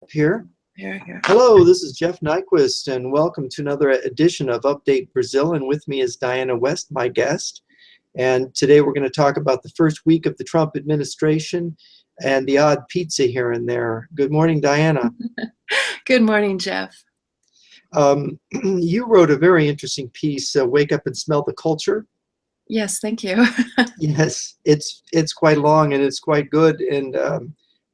Here. Here. Hello, this is Jeff Nyquist, and welcome to another edition of Update Brazil. And with me is Diana West, my guest. And today we're going to talk about the first week of the Trump administration and the odd pizza here and there. Good morning, Diana. Good morning, Jeff. You wrote a very interesting piece, Wake Up and Smell the Culture. Yes, thank you. Yes, it's quite long and it's quite good and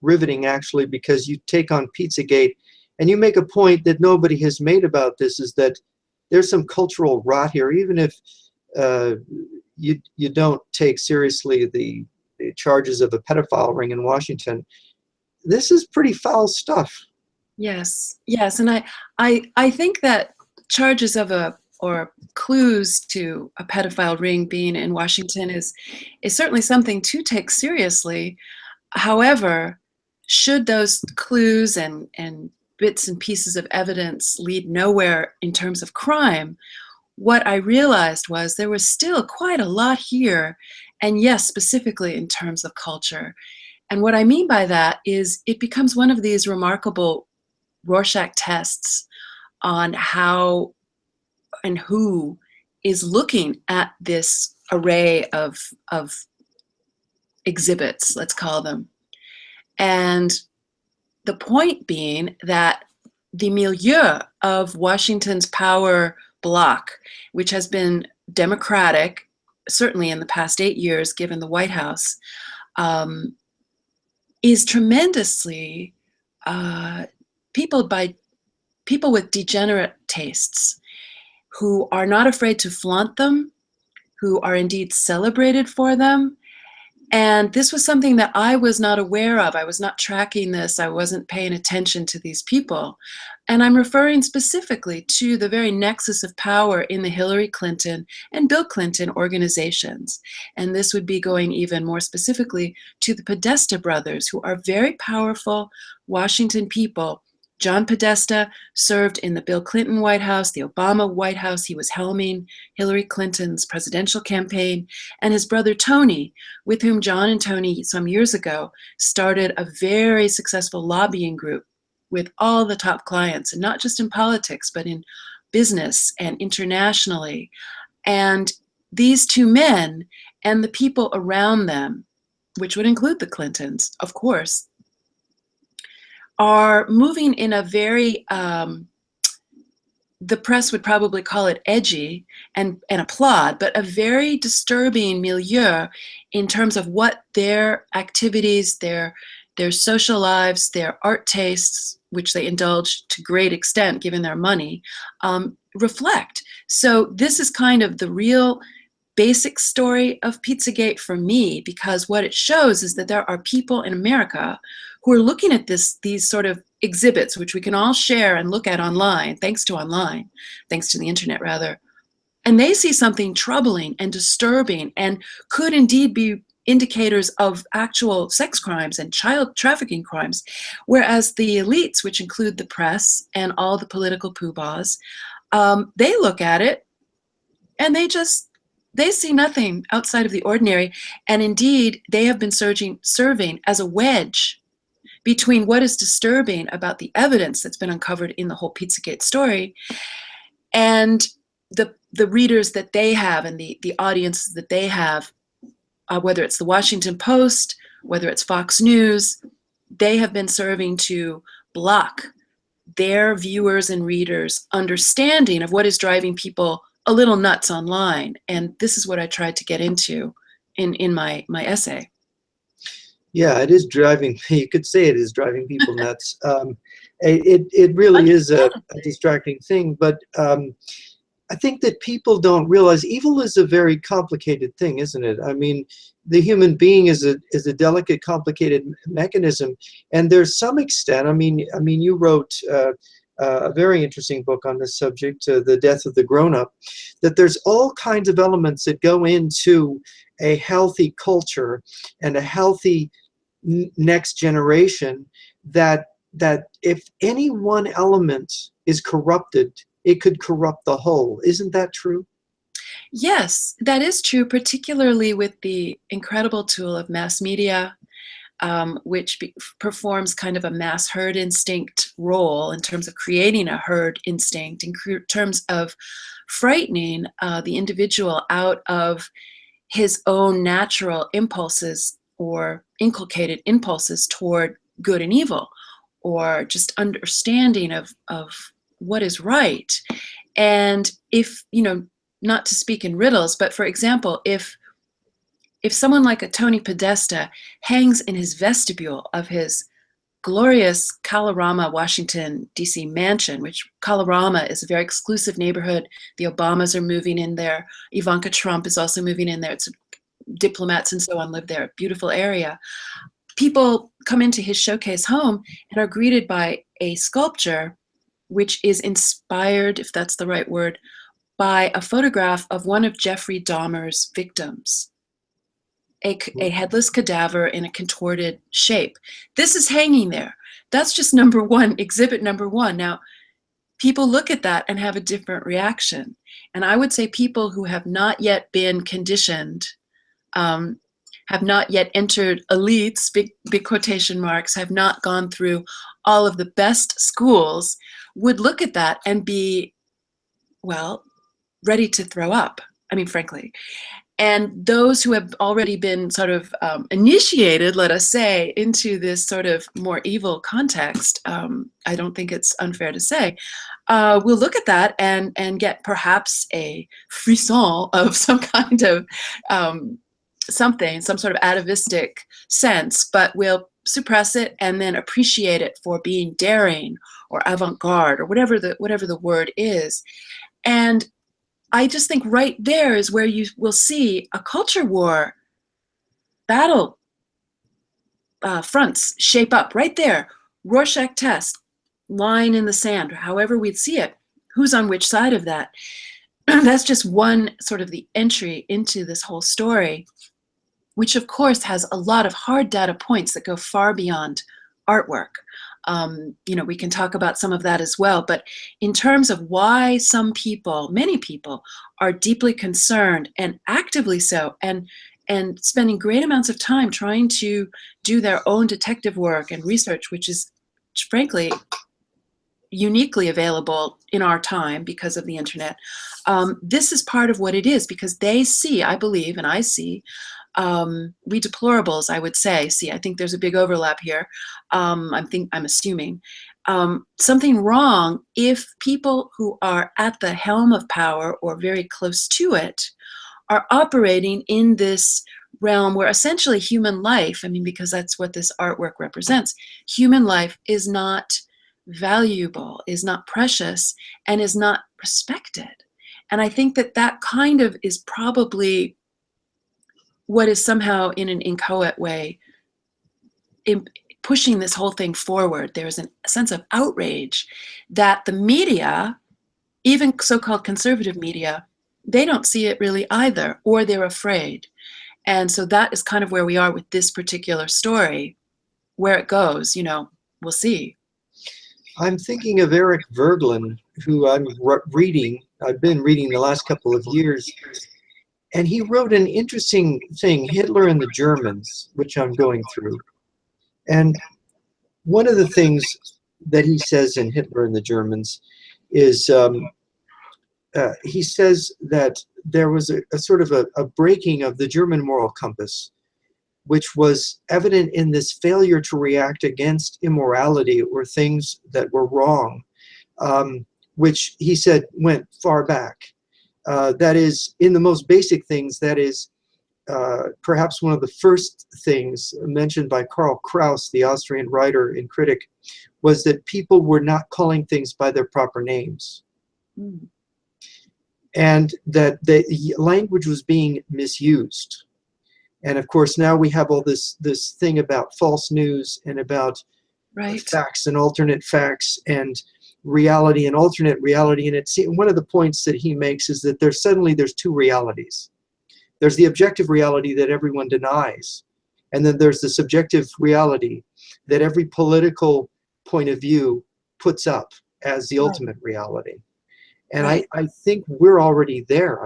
riveting, actually, because you take on Pizzagate and you make a point that nobody has made about this, is that there's some cultural rot here. Even if you don't take seriously the charges of a pedophile ring in Washington, this is pretty foul stuff. Yes, and I think that charges of or clues to a pedophile ring being in Washington is certainly something to take seriously. However, should those clues and bits and pieces of evidence lead nowhere in terms of crime, what I realized was there was still quite a lot here, and yes, specifically in terms of culture. And what I mean by that is it becomes one of these remarkable Rorschach tests on how and who is looking at this array of exhibits, let's call them. And the point being that the milieu of Washington's power bloc, which has been democratic, certainly in the past 8 years, given the White House, is tremendously peopled by people with degenerate tastes who are not afraid to flaunt them, who are indeed celebrated for them. And this was something that I was not aware of. I was not tracking this. I wasn't paying attention to these people. And I'm referring specifically to the very nexus of power in the Hillary Clinton and Bill Clinton organizations. And this would be going even more specifically to the Podesta brothers, who are very powerful Washington people. John Podesta served in the Bill Clinton White House, the Obama White House. He was helming Hillary Clinton's presidential campaign. And his brother Tony, with whom John and Tony some years ago started a very successful lobbying group with all the top clients, and not just in politics, but in business and internationally. And these two men and the people around them, which would include the Clintons, of course, are moving in a very, the press would probably call it edgy and applaud, but a very disturbing milieu in terms of what their activities, their social lives, their art tastes, which they indulge to great extent given their money, reflect. So this is kind of the real basic story of Pizzagate for me, because what it shows is that there are people in America who are looking at these sort of exhibits, which we can all share and look at online, thanks to the internet rather, and they see something troubling and disturbing and could indeed be indicators of actual sex crimes and child trafficking crimes, whereas the elites, which include the press and all the political poobahs, they look at it and they see nothing outside of the ordinary. And indeed, they have been serving as a wedge between what is disturbing about the evidence that's been uncovered in the whole Pizzagate story and the readers that they have and the audiences that they have, whether it's the Washington Post, whether it's Fox News. They have been serving to block their viewers and readers' understanding of what is driving people a little nuts online. And this is what I tried to get into in my essay. Yeah, it is driving, you could say it is driving people nuts. It really is a distracting thing, but I think that people don't realize evil is a very complicated thing, isn't it? I mean, the human being is a delicate, complicated mechanism, and there's some extent, I mean, you wrote a very interesting book on this subject, The Death of the Grown-Up, that there's all kinds of elements that go into a healthy culture and a healthy next generation, that if any one element is corrupted, it could corrupt the whole. Isn't that true? Yes, that is true, particularly with the incredible tool of mass media, which performs kind of a mass herd instinct role in terms of creating a herd instinct, in terms of frightening the individual out of his own natural impulses or inculcated impulses toward good and evil, or just understanding of what is right. And if, not to speak in riddles, but for example, if someone like a Tony Podesta hangs in his vestibule of his glorious Kalorama, Washington, D.C. mansion, which Kalorama is a very exclusive neighborhood. The Obamas are moving in there. Ivanka Trump is also moving in there. Diplomats and so on live there. Beautiful area. People come into his showcase home and are greeted by a sculpture which is inspired, if that's the right word, by a photograph of one of Jeffrey Dahmer's victims. A headless cadaver in a contorted shape. This is hanging there. That's just number one, exhibit number one. Now, people look at that and have a different reaction. And I would say people who have not yet been conditioned, have not yet entered elites, big quotation marks, have not gone through all of the best schools, would look at that and be, well, ready to throw up. I mean, frankly. And those who have already been sort of initiated, let us say, into this sort of more evil context, I don't think it's unfair to say, will look at that and get perhaps a frisson of some kind of something, some sort of atavistic sense, but will suppress it and then appreciate it for being daring or avant-garde or whatever the word is. And I just think right there is where you will see a culture war battle fronts shape up right there. Rorschach test, line in the sand, or however we'd see it. Who's on which side of that? That's just one sort of the entry into this whole story, which of course has a lot of hard data points that go far beyond artwork. We can talk about some of that as well, but in terms of why some people, many people, are deeply concerned and actively so, and spending great amounts of time trying to do their own detective work and research, which is frankly uniquely available in our time because of the internet. This is part of what it is, because they see, I believe, and I see, we deplorables, I would say, I think there's a big overlap here. I'm assuming something wrong if people who are at the helm of power or very close to it are operating in this realm where essentially human life, because that's what this artwork represents, human life is not valuable, is not precious, and is not respected. And I think that kind of is probably what is somehow in an inchoate way pushing this whole thing forward. There's a sense of outrage that the media, even so-called conservative media, they don't see it really either, or they're afraid. And so that is kind of where we are with this particular story. Where it goes, we'll see. I'm thinking of Eric Verglin, who I'm reading. I've been reading the last couple of years. And he wrote an interesting thing, Hitler and the Germans, which I'm going through. And one of the things that he says in Hitler and the Germans is he says that there was a sort of a breaking of the German moral compass, which was evident in this failure to react against immorality or things that were wrong, which he said went far back. That is, in the most basic things, that is perhaps one of the first things mentioned by Karl Kraus, the Austrian writer and critic, was that people were not calling things by their proper names. Mm. And that the language was being misused. And of course, now we have all this thing about false news and about facts and alternate facts and reality and alternate reality. And one of the points that he makes is that there's two realities. There's the objective reality that everyone denies, and then there's the subjective reality that every political point of view puts up as the ultimate reality. And I think we're already there.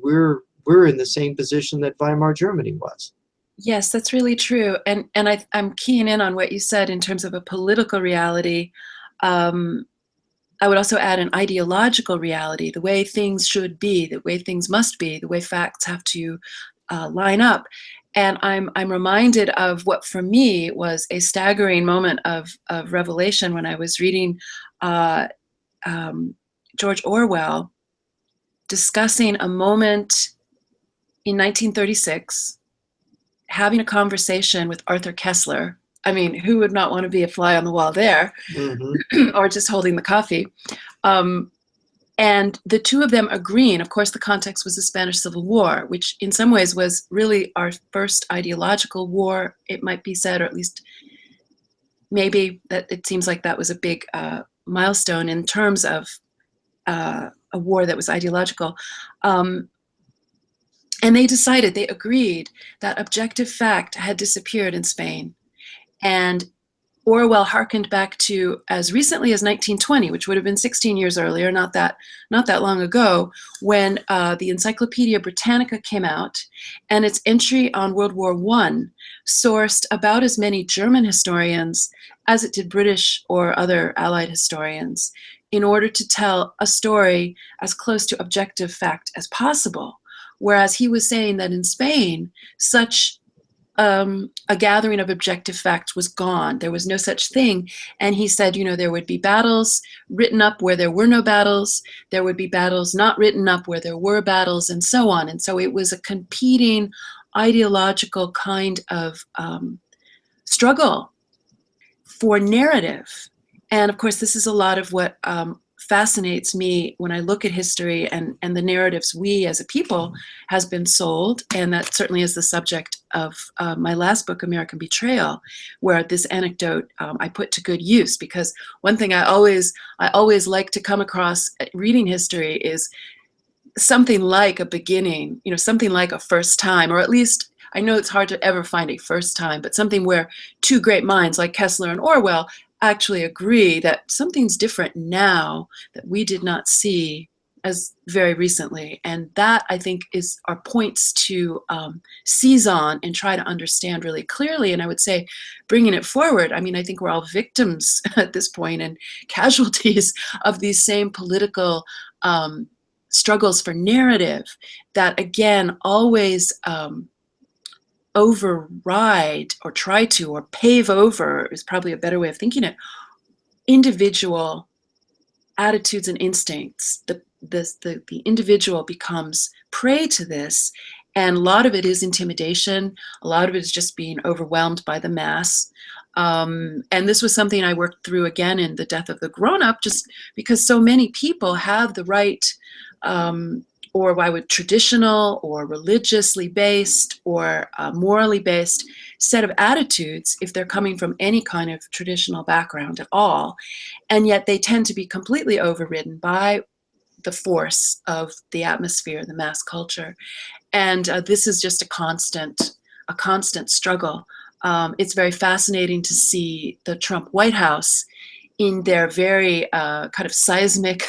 We're in the same position that Weimar Germany was. Yes, that's really true. And I'm keying in on what you said in terms of a political reality. Um, I would also add an ideological reality, the way things should be, the way things must be, the way facts have to line up. And I'm reminded of what for me was a staggering moment of revelation when I was reading uh, um, George Orwell discussing a moment in 1936, having a conversation with Arthur Kessler. I mean, who would not want to be a fly on the wall there, Hmm. or just holding the coffee? Um, and the two of them agreeing, of course, the context was the Spanish Civil War, which in some ways was really our first ideological war, it might be said, or at least maybe that it seems like that was a big milestone in terms of a war that was ideological. Um, and they agreed that objective fact had disappeared in Spain. And Orwell hearkened back to as recently as 1920, which would have been 16 years earlier, not that long ago, when the Encyclopedia Britannica came out, and its entry on World War I sourced about as many German historians as it did British or other Allied historians in order to tell a story as close to objective fact as possible. Whereas he was saying that in Spain, such a gathering of objective facts was gone. There was no such thing. And he said, there would be battles written up where there were no battles. There would be battles not written up where there were battles, and so on. And so it was a competing ideological kind of struggle for narrative. And of course, this is a lot of what fascinates me when I look at history and the narratives we as a people has been sold. And that certainly is the subject of my last book, American Betrayal, where this anecdote I put to good use. Because one thing I always like to come across reading history is something like a beginning, something like a first time, or at least I know it's hard to ever find a first time, but something where two great minds like Kessler and Orwell actually agree that something's different now that we did not see as very recently. And that, I think, is our points to seize on and try to understand really clearly. And I would say, bringing it forward, I mean, I think we're all victims at this point and casualties of these same political struggles for narrative that, again, always override or try to, or pave over is probably a better way of thinking it, individual attitudes and instincts. The individual becomes prey to this, and a lot of it is intimidation. A lot of it is just being overwhelmed by the mass. And this was something I worked through again in The Death of the Grown-Up, just because so many people have the right or why would traditional or religiously based or morally based set of attitudes if they're coming from any kind of traditional background at all. And yet they tend to be completely overridden by the force of the atmosphere, the mass culture. And this is just a constant struggle. It's very fascinating to see the Trump White House in their very kind of seismic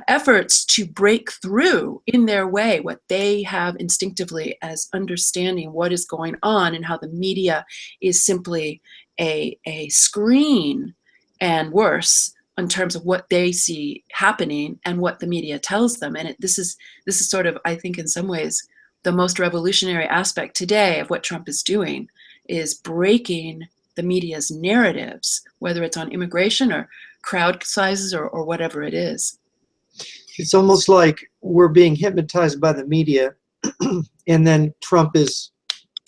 efforts to break through in their way what they have instinctively as understanding what is going on, and how the media is simply a screen, and worse in terms of what they see happening and what the media tells them. And this is sort of, I think, in some ways, the most revolutionary aspect today of what Trump is doing, is breaking the media's narratives, whether it's on immigration or crowd sizes or whatever it is. It's almost like we're being hypnotized by the media, and then Trump is,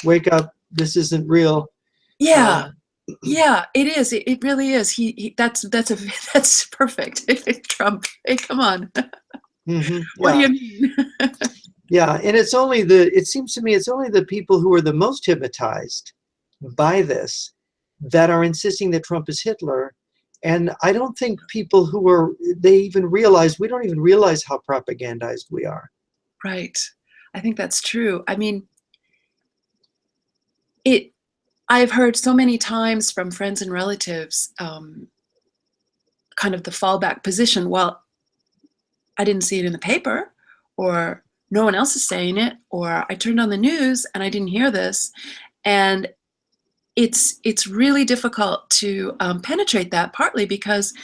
wake up, this isn't real. Yeah, yeah, it is. It really is. That's perfect. Trump, hey, come on. Mm-hmm. What do Yeah. you mean? Yeah, and it seems to me it's only the people who are the most hypnotized by this that are insisting that Trump is Hitler. And I don't think people who are, we don't even realize how propagandized we are. Right. I think that's true. I mean, I've heard so many times from friends and relatives, kind of the fallback position. Well, I didn't see it in the paper, or no one else is saying it, or I turned on the news and I didn't hear this. And it's really difficult to penetrate that, partly because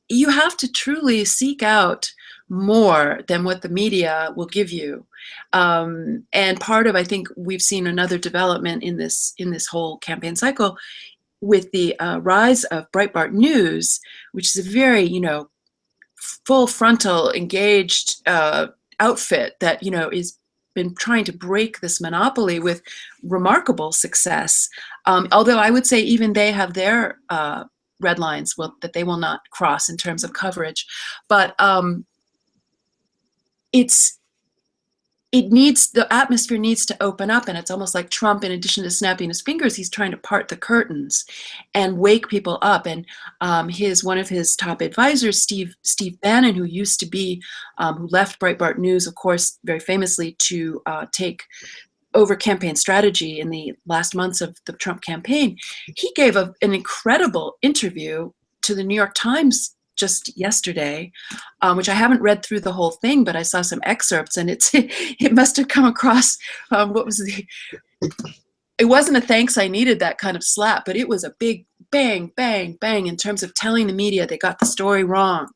you have to truly seek out more than what the media will give you. And part of, I think we've seen another development in this whole campaign cycle with the rise of Breitbart News, which is a very, full frontal engaged outfit that, is been trying to break this monopoly with remarkable success. Although I would say even they have their red lines that they will not cross in terms of coverage. But the atmosphere needs to open up, and it's almost like Trump, in addition to snapping his fingers, he's trying to part the curtains and wake people up. And one of his top advisors, Steve Bannon, who used to be, who left Breitbart News, of course, very famously to take over campaign strategy in the last months of the Trump campaign, he gave an incredible interview to the New York Times just yesterday, which I haven't read through the whole thing, but I saw some excerpts, and it must have come across, it wasn't a thanks I needed that kind of slap, but it was a big bang, bang, bang in terms of telling the media they got the story wrong.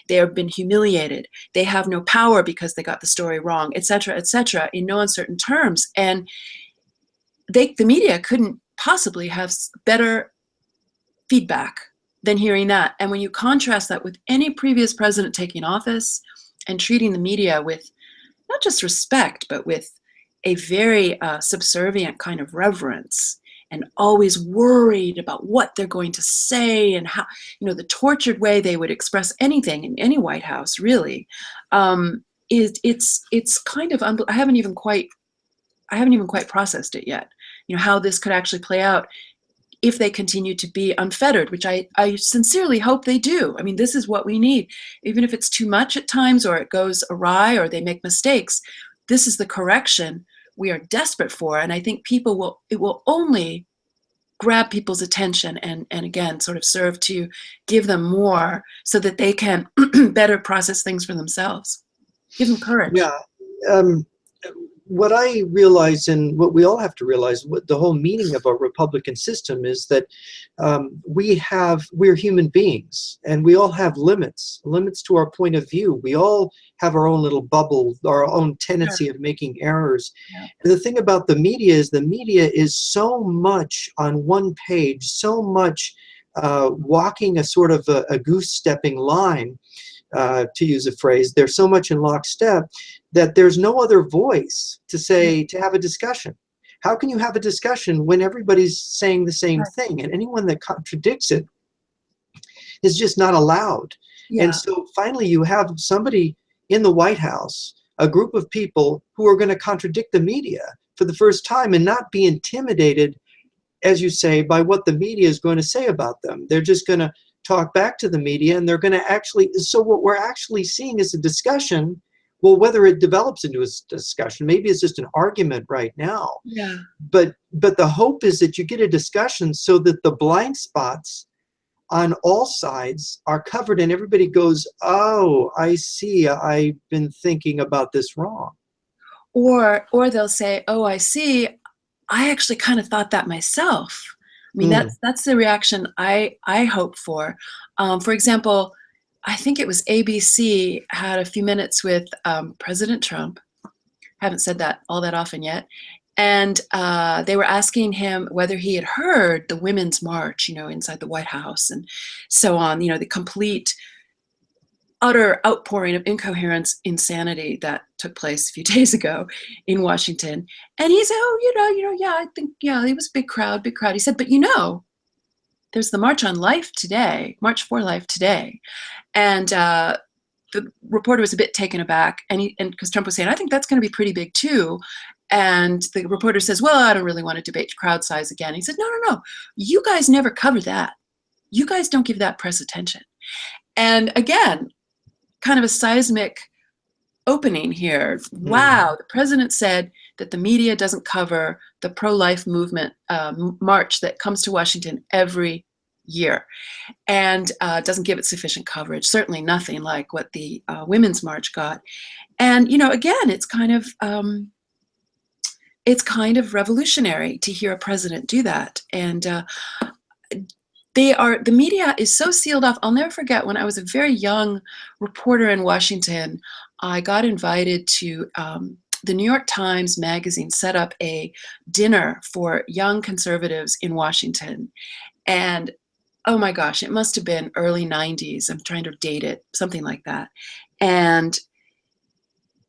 They have been humiliated. They have no power because they got the story wrong, et cetera, in no uncertain terms. And the media couldn't possibly have better feedback than hearing that. And when you contrast that with any previous president taking office and treating the media with not just respect, but with a very subservient kind of reverence, and always worried about what they're going to say and how, the tortured way they would express anything in any White House, really, it's kind of, I haven't even quite processed it yet, how this could actually play out if they continue to be unfettered, which I sincerely hope they do. I mean, this is what we need. Even if it's too much at times, or it goes awry, or they make mistakes, this is the correction we are desperate for. And I think it will only grab people's attention and again, sort of serve to give them more so that they can better process things for themselves. Give them courage. Yeah. What I realize, and what we all have to realize, what the whole meaning of our Republican system is, that we're human beings, and we all have limits to our point of view. We all have our own little bubble, our own tendency of making errors. Yeah. And the thing about the media is so much on one page, so much walking a sort of a goose-stepping line, to use a phrase. They're so much in lockstep that there's no other voice to have a discussion. How can you have a discussion when everybody's saying the same thing, and anyone that contradicts it is just not allowed? Yeah. And so finally you have somebody in the White House, a group of people who are going to contradict the media for the first time and not be intimidated, as you say, by what the media is going to say about them. They're just going to talk back to the media, and they're going to so what we're actually seeing is a discussion. Well, whether it develops into a discussion, maybe it's just an argument right now. Yeah. But the hope is that you get a discussion so that the blind spots on all sides are covered, and everybody goes, oh, I see, I've been thinking about this wrong. Or they'll say, oh, I see, I actually kind of thought that myself. I mean, that's the reaction I hope for. For example, I think it was ABC had a few minutes with President Trump. Haven't said that all that often yet. And they were asking him whether he had heard the Women's March, inside the White House and so on, the complete, utter outpouring of incoherence, insanity that took place a few days ago in Washington. And he said, oh, yeah, I think, yeah, it was a big crowd. He said, but there's the March on Life today, March for Life today. And the reporter was a bit taken aback, and because Trump was saying, I think that's going to be pretty big too. And the reporter says, well, I don't really want to debate crowd size again. He said, no, you guys never cover that. You guys don't give that press attention. And again, kind of a seismic opening here. Wow, the president said that the media doesn't cover the pro-life movement march that comes to Washington every year, and doesn't give it sufficient coverage, certainly nothing like what the Women's March got. And, again, it's kind of it's kind of revolutionary to hear a president do that. And the media is so sealed off. I'll never forget when I was a very young reporter in Washington, I got invited to the New York Times magazine set up a dinner for young conservatives in Washington. And oh my gosh, it must have been early 90s. I'm trying to date it, something like that. And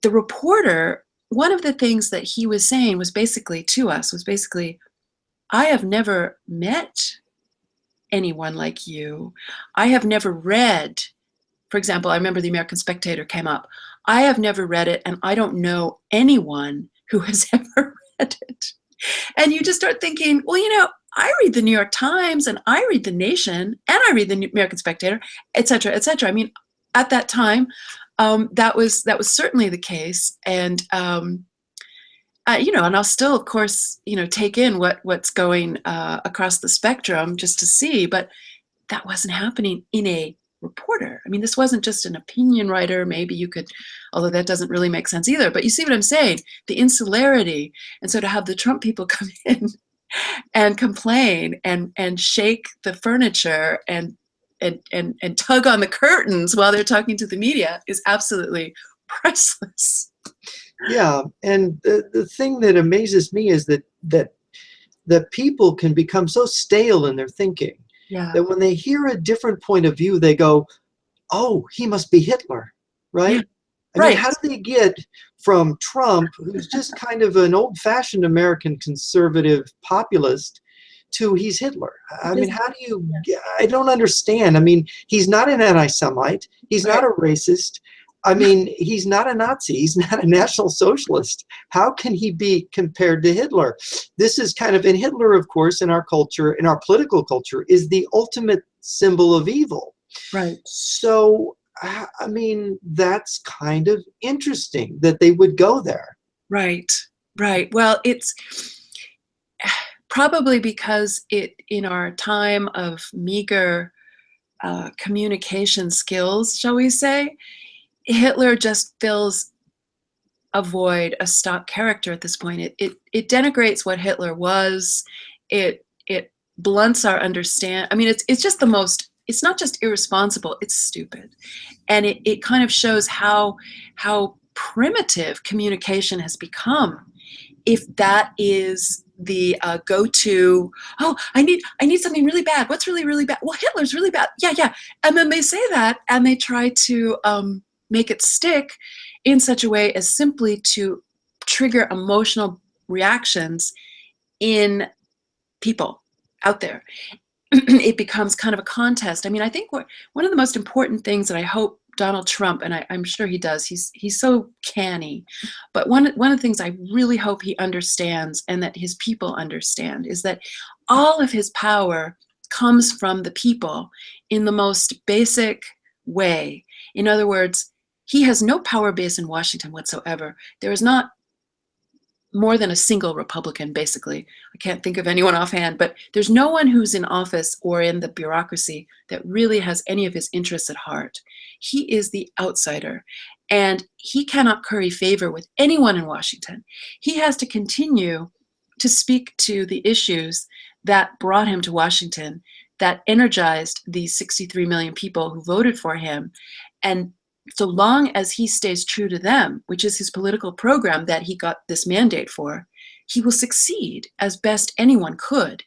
the reporter, one of the things that he was saying was basically to us, was basically, I have never met anyone like you. I have never read, for example, I remember the American Spectator came up. I have never read it, and I don't know anyone who has ever read it. And you just start thinking, well, I read the New York Times, and I read the Nation, and I read the American Spectator, et cetera, et cetera. I mean, at that time, that was certainly the case. And and I'll still, of course, take in what's going across the spectrum just to see, but that wasn't happening in a reporter. I mean, this wasn't just an opinion writer. Maybe you could, although that doesn't really make sense either, but you see what I'm saying? The insularity. And so to have the Trump people come in and complain and shake the furniture and tug on the curtains while they're talking to the media is absolutely priceless. Yeah, and the thing that amazes me is that people can become so stale in their thinking that when they hear a different point of view, they go, "Oh, he must be Hitler," right? Yeah. I Right. mean, how do they get from Trump, who's just kind of an old-fashioned American conservative populist, to he's Hitler? I mean, how do you? I don't understand. I mean, he's not an anti-Semite. He's not a racist. I mean, he's not a Nazi. He's not a National Socialist. How can he be compared to Hitler? This is kind of, and Hitler, of course, in our culture, in our political culture, is the ultimate symbol of evil. Right. So, I mean, that's kind of interesting that they would go there. Right. Right. Well, it's probably because in our time of meager communication skills, shall we say, Hitler just fills a void, a stock character at this point. It denigrates what Hitler was. It blunts our understand. I mean, it's just the most. It's not just irresponsible. It's stupid, and it kind of shows how primitive communication has become. If that is the go-to, oh, I need something really bad. What's really, really bad? Well, Hitler's really bad. Yeah. And then they say that, and they try to make it stick in such a way as simply to trigger emotional reactions in people out there. It becomes kind of a contest. I mean, I think one of the most important things that I hope Donald Trump, and I'm sure he does, he's so canny, but one of the things I really hope he understands and that his people understand is that all of his power comes from the people in the most basic way. In other words, he has no power base in Washington whatsoever. There is not more than a single Republican, basically. I can't think of anyone offhand, but there's no one who's in office or in the bureaucracy that really has any of his interests at heart. He is the outsider, and he cannot curry favor with anyone in Washington. He has to continue to speak to the issues that brought him to Washington, that energized these 63 million people who voted for him. And so long as he stays true to them, which is his political program that he got this mandate for, he will succeed as best anyone could.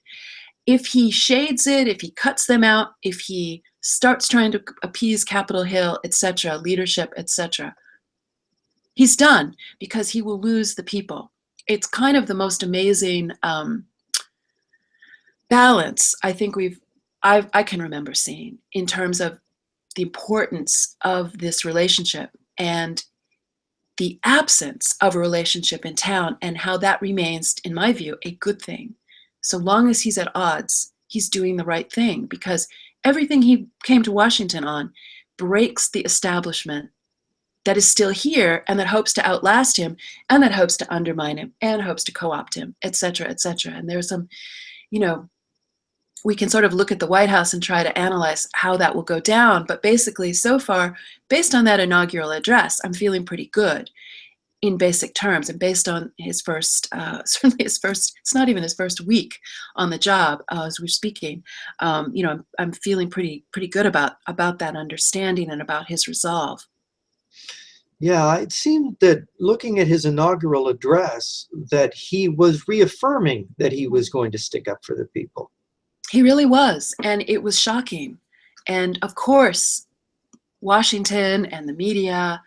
If he shades it, if he cuts them out, if he starts trying to appease Capitol Hill, etc., leadership, etc., he's done because he will lose the people. It's kind of the most amazing balance I think I can remember seeing in terms of the importance of this relationship and the absence of a relationship in town, and how that remains, in my view, a good thing. So long as he's at odds, he's doing the right thing, because everything he came to Washington on breaks the establishment that is still here and that hopes to outlast him and that hopes to undermine him and hopes to co-opt him, etc., etc. And there's some, we can sort of look at the White House and try to analyze how that will go down. But basically, so far, based on that inaugural address, I'm feeling pretty good. in basic terms, and based on his first, certainly his first, it's not even his first week on the job as we're speaking, I'm feeling pretty good about that understanding and about his resolve. Yeah, it seemed that looking at his inaugural address, that he was reaffirming that he was going to stick up for the people. He really was, and it was shocking. And of course, Washington and the media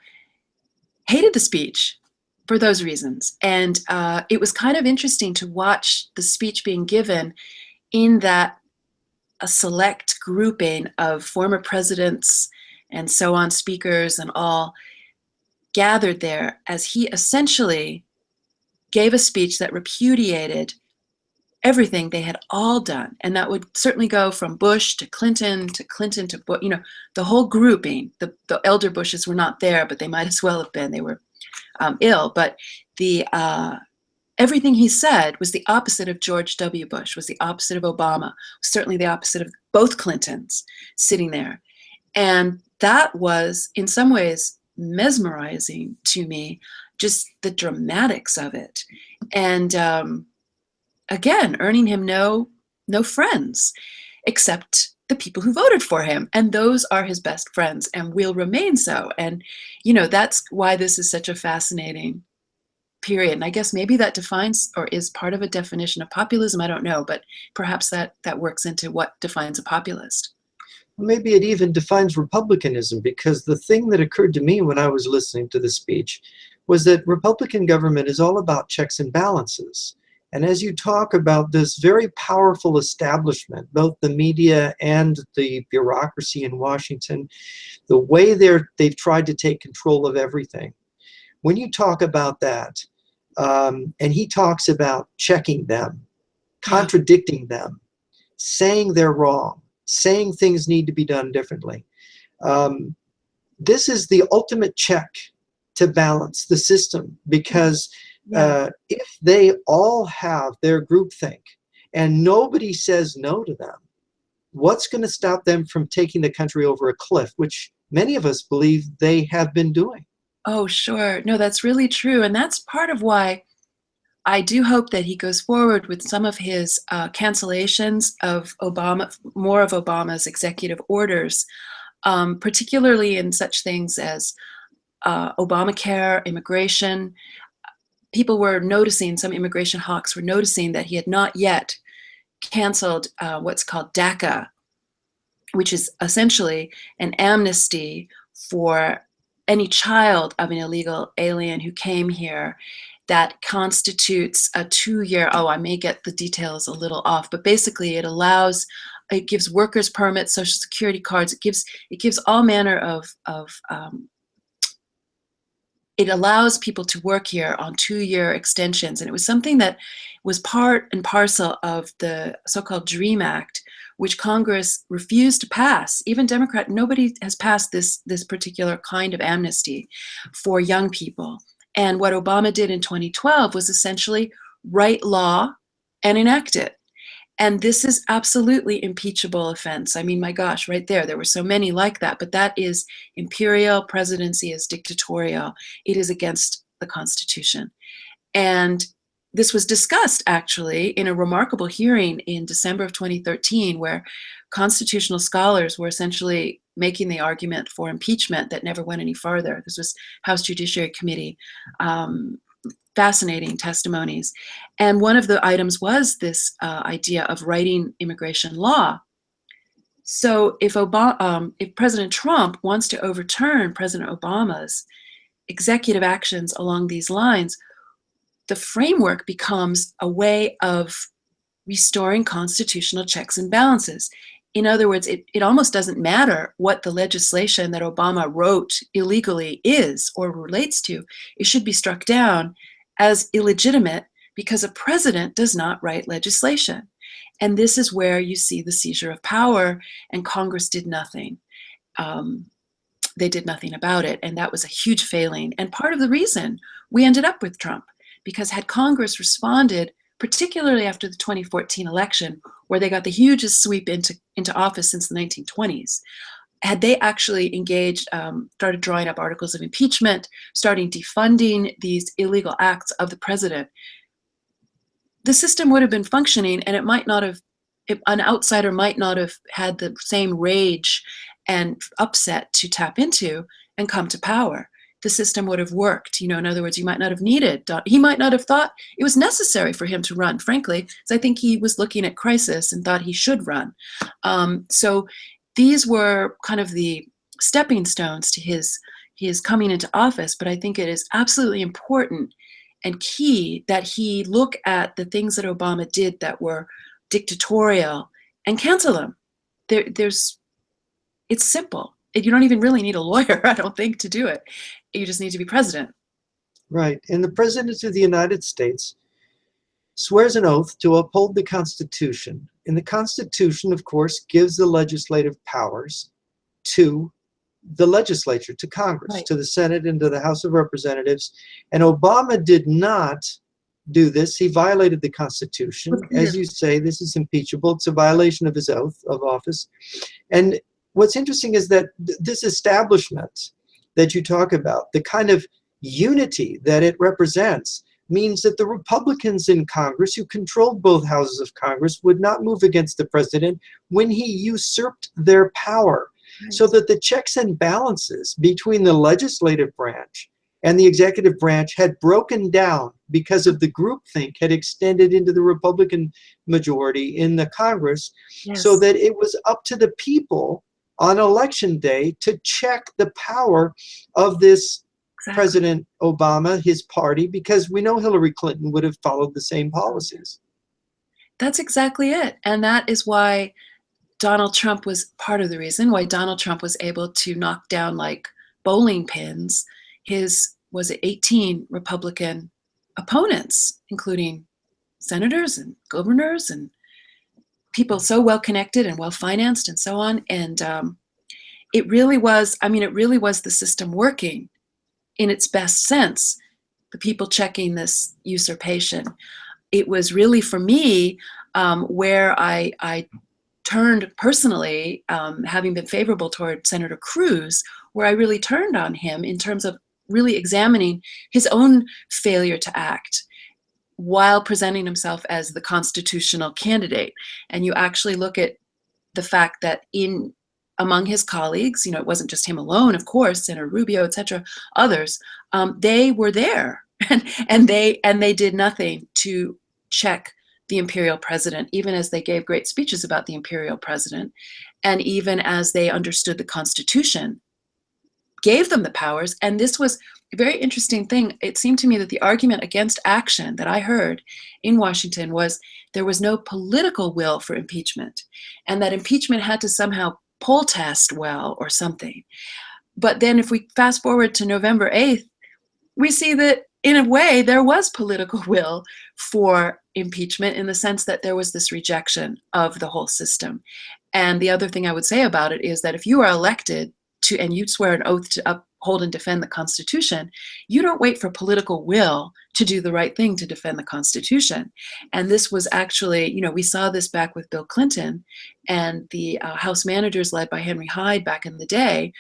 hated the speech for those reasons. And it was kind of interesting to watch the speech being given in that a select grouping of former presidents and so on, speakers and all, gathered there as he essentially gave a speech that repudiated everything they had all done. And that would certainly go from Bush to Clinton to Bush, the whole grouping. The elder Bushes were not there, but they might as well have been. They were ill. But the everything he said was the opposite of George W. Bush, was the opposite of Obama, was certainly the opposite of both Clintons sitting there. And that was, in some ways, mesmerizing to me, just the dramatics of it. And again, earning him no friends, except the people who voted for him. And those are his best friends and will remain so. And, that's why this is such a fascinating period. And I guess maybe that defines or is part of a definition of populism. I don't know, but perhaps that works into what defines a populist. Maybe it even defines republicanism, because the thing that occurred to me when I was listening to the speech was that Republican government is all about checks and balances. And as you talk about this very powerful establishment, both the media and the bureaucracy in Washington, the way they've tried to take control of everything. When you talk about that, and he talks about checking them, contradicting them, saying they're wrong, saying things need to be done differently. This is the ultimate check to balance the system, because if they all have their groupthink and nobody says no to them, what's going to stop them from taking the country over a cliff, which many of us believe they have been doing? Oh, sure. No, that's really true. And that's part of why I do hope that he goes forward with some of his cancellations of more of Obama's executive orders, particularly in such things as Obamacare, immigration. People were noticing, some immigration hawks were noticing that he had not yet canceled what's called DACA, which is essentially an amnesty for any child of an illegal alien who came here. That constitutes a 2-year, I may get the details a little off, but basically it gives workers permits, social security cards, it gives all manner of it allows people to work here on 2-year extensions. And it was something that was part and parcel of the so-called DREAM Act, which Congress refused to pass. Even nobody has passed this particular kind of amnesty for young people. And what Obama did in 2012 was essentially write law and enact it. And this is absolutely impeachable offense. I mean, my gosh, right there were so many like that, but that is imperial. Presidency is dictatorial. It is against the Constitution. And this was discussed actually in a remarkable hearing in December of 2013, where constitutional scholars were essentially making the argument for impeachment that never went any farther. This was House Judiciary Committee, fascinating testimonies. And one of the items was this idea of writing immigration law. So if President Trump wants to overturn President Obama's executive actions along these lines, the framework becomes a way of restoring constitutional checks and balances. In other words, it almost doesn't matter what the legislation that Obama wrote illegally is or relates to. It should be struck down as illegitimate because a president does not write legislation. And this is where you see the seizure of power, and Congress did nothing. They did nothing about it, and that was a huge failing. And part of the reason we ended up with Trump, because had Congress responded, particularly after the 2014 election, where they got the hugest sweep into office since the 1920s, had they actually engaged, started drawing up articles of impeachment, starting defunding these illegal acts of the president, the system would have been functioning, and it might not have, an outsider might not have had the same rage and upset to tap into and come to power. The system would have worked. In other words, you might not have needed, he might not have thought it was necessary for him to run, frankly, because I think he was looking at crisis and thought he should run. So these were kind of the stepping stones to his coming into office, but I think it is absolutely important and key that he look at the things that Obama did that were dictatorial and cancel them. It's simple. You don't even really need a lawyer, I don't think, to do it. You just need to be president. Right. And the President of the United States swears an oath to uphold the Constitution. And the Constitution, of course, gives the legislative powers to the legislature, to Congress, Right. to the Senate, and to the House of Representatives. And Obama did not do this. He violated the Constitution. As you say, this is impeachable. It's a violation of his oath of office. And what's interesting is that this establishment that you talk about, the kind of unity that it represents, means that the Republicans in Congress, who controlled both houses of Congress, would not move against the president when he usurped their power. Right. So that the checks and balances between the legislative branch and the executive branch had broken down because of the groupthink had extended into the Republican majority in the Congress. Yes. So that it was up to the people on election day to check the power of this President Obama, his party, because we know Hillary Clinton would have followed the same policies. That's exactly it. And that is why Donald Trump was part of the reason why Donald Trump was able to knock down like bowling pins his, was it 18 Republican opponents, including senators and governors and people so well connected and well financed and so on. And it really was, it really was the system working in its best sense, the people checking this usurpation. It was really, for me, where I turned personally, having been favorable toward Senator Cruz, where I really turned on him in terms of really examining his own failure to act while presenting himself as the constitutional candidate. And you actually look at the fact that among his colleagues, it wasn't just him alone, of course, Senator Rubio, et cetera, others, they were there and they did nothing to check the imperial president, even as they gave great speeches about the imperial president, and even as they understood the Constitution, gave them the powers. And this was a very interesting thing. It seemed to me that the argument against action that I heard in Washington was there was no political will for impeachment, and that impeachment had to somehow poll test well or something. But then if we fast forward to November 8th, we see that in a way there was political will for impeachment, in the sense that there was this rejection of the whole system. And the other thing I would say about it is that if you are elected to, and you swear an oath to uphold and defend the Constitution, you don't wait for political will to do the right thing to defend the Constitution. And this was actually, we saw this back with Bill Clinton and the House managers led by Henry Hyde back in the day.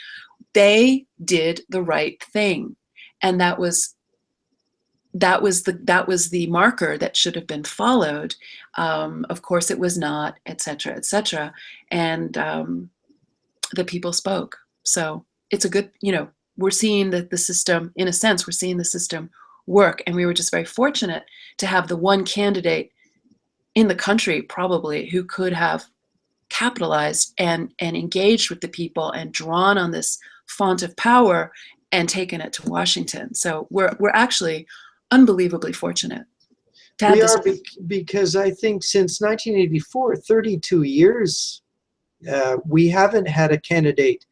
They did the right thing. And that was the marker that should have been followed. Of course, it was not, et cetera, et cetera. And the people spoke. So it's a good, we're seeing that the system, in a sense, we're seeing the system work. And we were just very fortunate to have the one candidate in the country, probably, who could have capitalized and engaged with the people and drawn on this font of power and taken it to Washington. So we're actually unbelievably fortunate to have this. We are, because I think since 1984, 32 years, we haven't had a candidate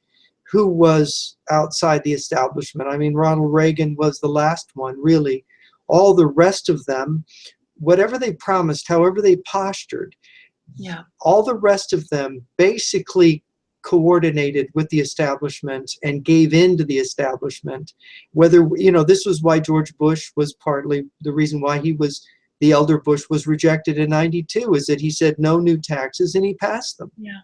who was outside the establishment. Ronald Reagan was the last one, really. All the rest of them, whatever they promised, however they postured, all the rest of them basically coordinated with the establishment and gave in to the establishment. Whether, this was why George Bush was partly the reason why the elder Bush was rejected in '92, is that he said no new taxes and he passed them. Yeah,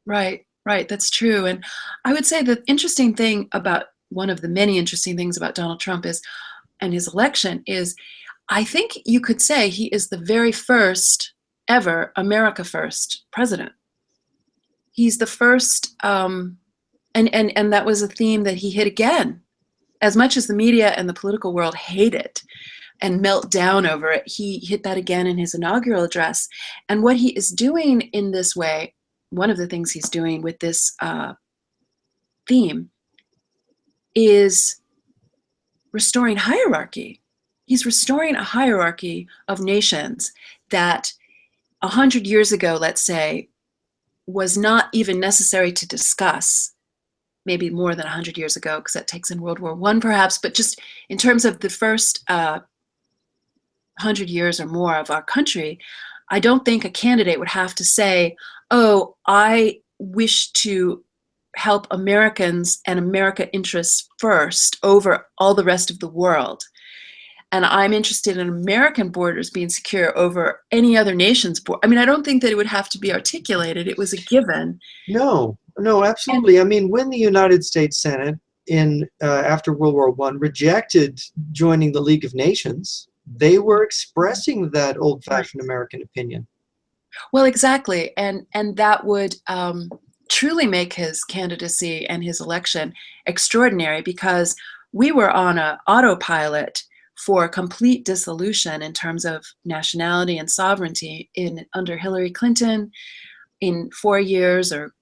right. Right, that's true. And I would say the interesting thing about one of the many interesting things about Donald Trump is, and his election is, I think you could say he is the very first ever America First president. He's the first, and that was a theme that he hit again. As much as the media and the political world hate it and melt down over it, he hit that again in his inaugural address. And what he is doing in this way, one of the things he's doing with this theme, is restoring hierarchy. He's restoring a hierarchy of nations that 100 years ago, let's say, was not even necessary to discuss. Maybe more than 100 years ago, because that takes in World War I perhaps, but just in terms of the first 100 years or more of our country, I don't think a candidate would have to say, oh, I wish to help Americans and America interests first over all the rest of the world. And I'm interested in American borders being secure over any other nation's border. I mean, I don't think that it would have to be articulated. It was a given. No, no, And absolutely. I mean, when the United States Senate in after World War I rejected joining the League of Nations, they were expressing that old-fashioned American opinion. well, exactly. And that would truly make his candidacy and his election extraordinary, because we were on an autopilot for complete dissolution in terms of nationality and sovereignty under Hillary Clinton in 4 years or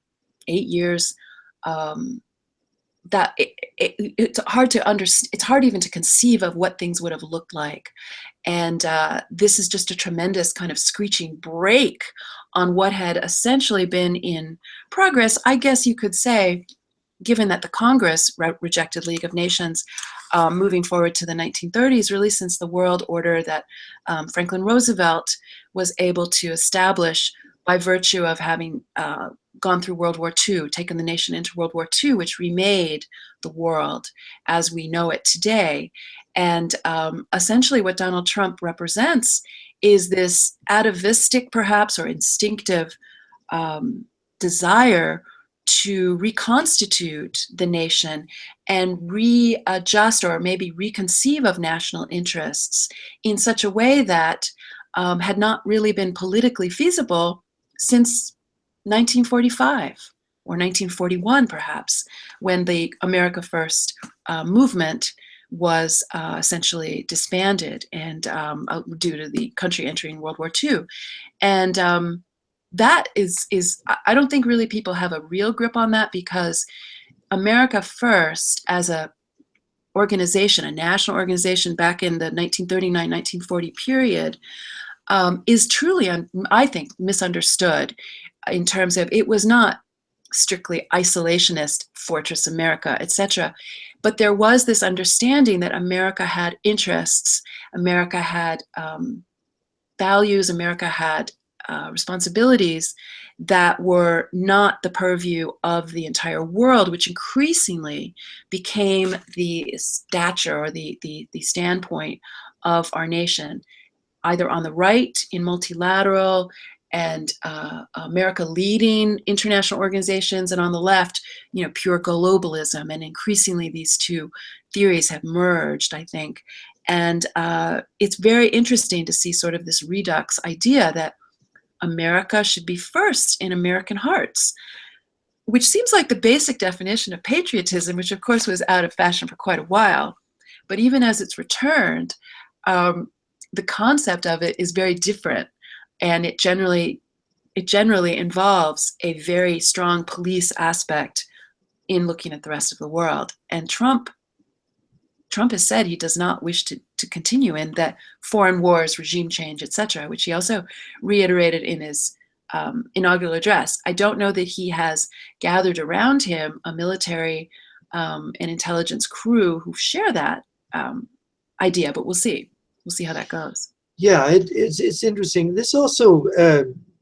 8 years. That it's hard to understand. It's hard even to conceive of what things would have looked like. And this is just a tremendous kind of screeching break on what had essentially been in progress, I guess you could say, given that the Congress rejected League of Nations, moving forward to the 1930s, really since the world order that Franklin Roosevelt was able to establish by virtue of having gone through World War II, taken the nation into World War II, which remade the world as we know it today. And essentially what Donald Trump represents is this atavistic, perhaps, or instinctive desire to reconstitute the nation and readjust or maybe reconceive of national interests in such a way that had not really been politically feasible since 1945 or 1941, perhaps, when the America First movement was essentially disbanded and due to the country entering World War II. And that is I don't think really people have a real grip on that, because America First as a organization, a national organization back in the 1939-1940 period, is truly, I think, misunderstood in terms of it was not strictly isolationist, Fortress America, etc. But there was this understanding that America had interests, America had values, America had responsibilities that were not the purview of the entire world, which increasingly became the stature or the standpoint of our nation, either on the right in multilateral and America leading international organizations, and on the left, pure globalism. And increasingly these two theories have merged, I think. And it's very interesting to see sort of this redux idea that America should be first in American hearts, which seems like the basic definition of patriotism, which of course was out of fashion for quite a while. But even as it's returned, the concept of it is very different, and it generally involves a very strong police aspect in looking at the rest of the world. And Trump has said he does not wish to continue in that foreign wars, regime change, etc., which he also reiterated in his inaugural address. I don't know that he has gathered around him a military and intelligence crew who share that idea, but we'll see. We'll see how that goes. Yeah, it's interesting. This also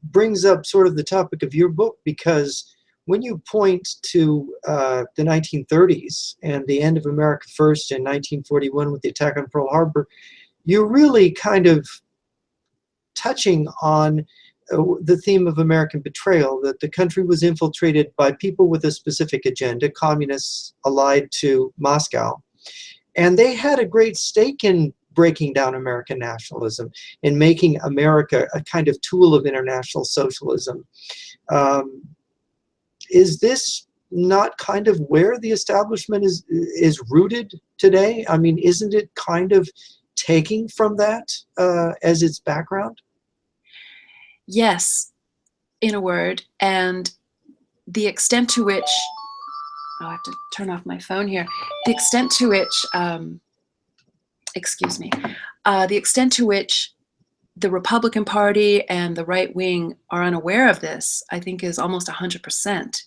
brings up sort of the topic of your book, because when you point to the 1930s and the end of America First in 1941 with the attack on Pearl Harbor, you're really kind of touching on the theme of American betrayal, that the country was infiltrated by people with a specific agenda, communists allied to Moscow. And they had a great stake in breaking down American nationalism, in making America a kind of tool of international socialism. Is this not kind of where the establishment is rooted today? I mean, isn't it kind of taking from that as its background? Yes, in a word. And the extent to which, oh, I have to turn off my phone here. The extent to which, excuse me, the extent to which the Republican Party and the right wing are unaware of this, I think, is almost 100%.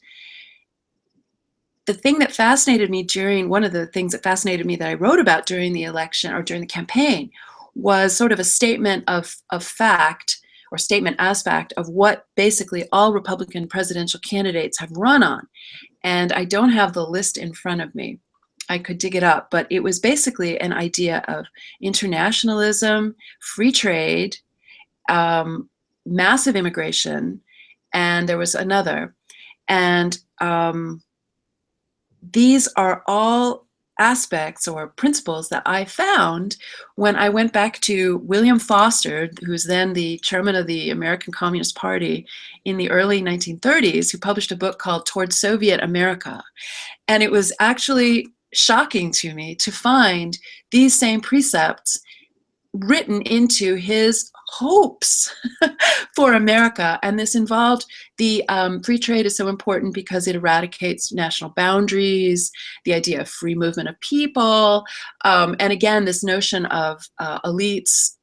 The thing that fascinated me one of the things that fascinated me that I wrote about during the election or during the campaign was sort of a statement of fact, or statement as fact, of what basically all Republican presidential candidates have run on. And I don't have the list in front of me. I could dig it up, but it was basically an idea of internationalism, free trade, massive immigration, and there was another. And these are all aspects or principles that I found when I went back to William Foster, who's then the chairman of the American Communist Party in the early 1930s, who published a book called Toward Soviet America. And it was actually shocking to me to find these same precepts written into his hopes for America. And this involved the free trade is so important because it eradicates national boundaries, the idea of free movement of people, and again, this notion of elites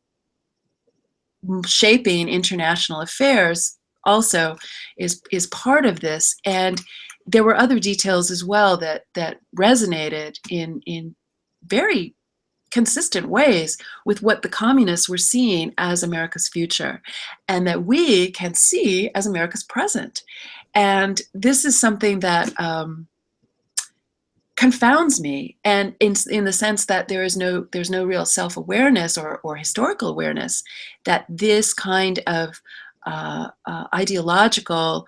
shaping international affairs also is part of this. And there were other details as well that resonated in very consistent ways with what the communists were seeing as America's future, and that we can see as America's present. And this is something that confounds me, and in the sense that there's no real self-awareness or historical awareness that this kind of ideological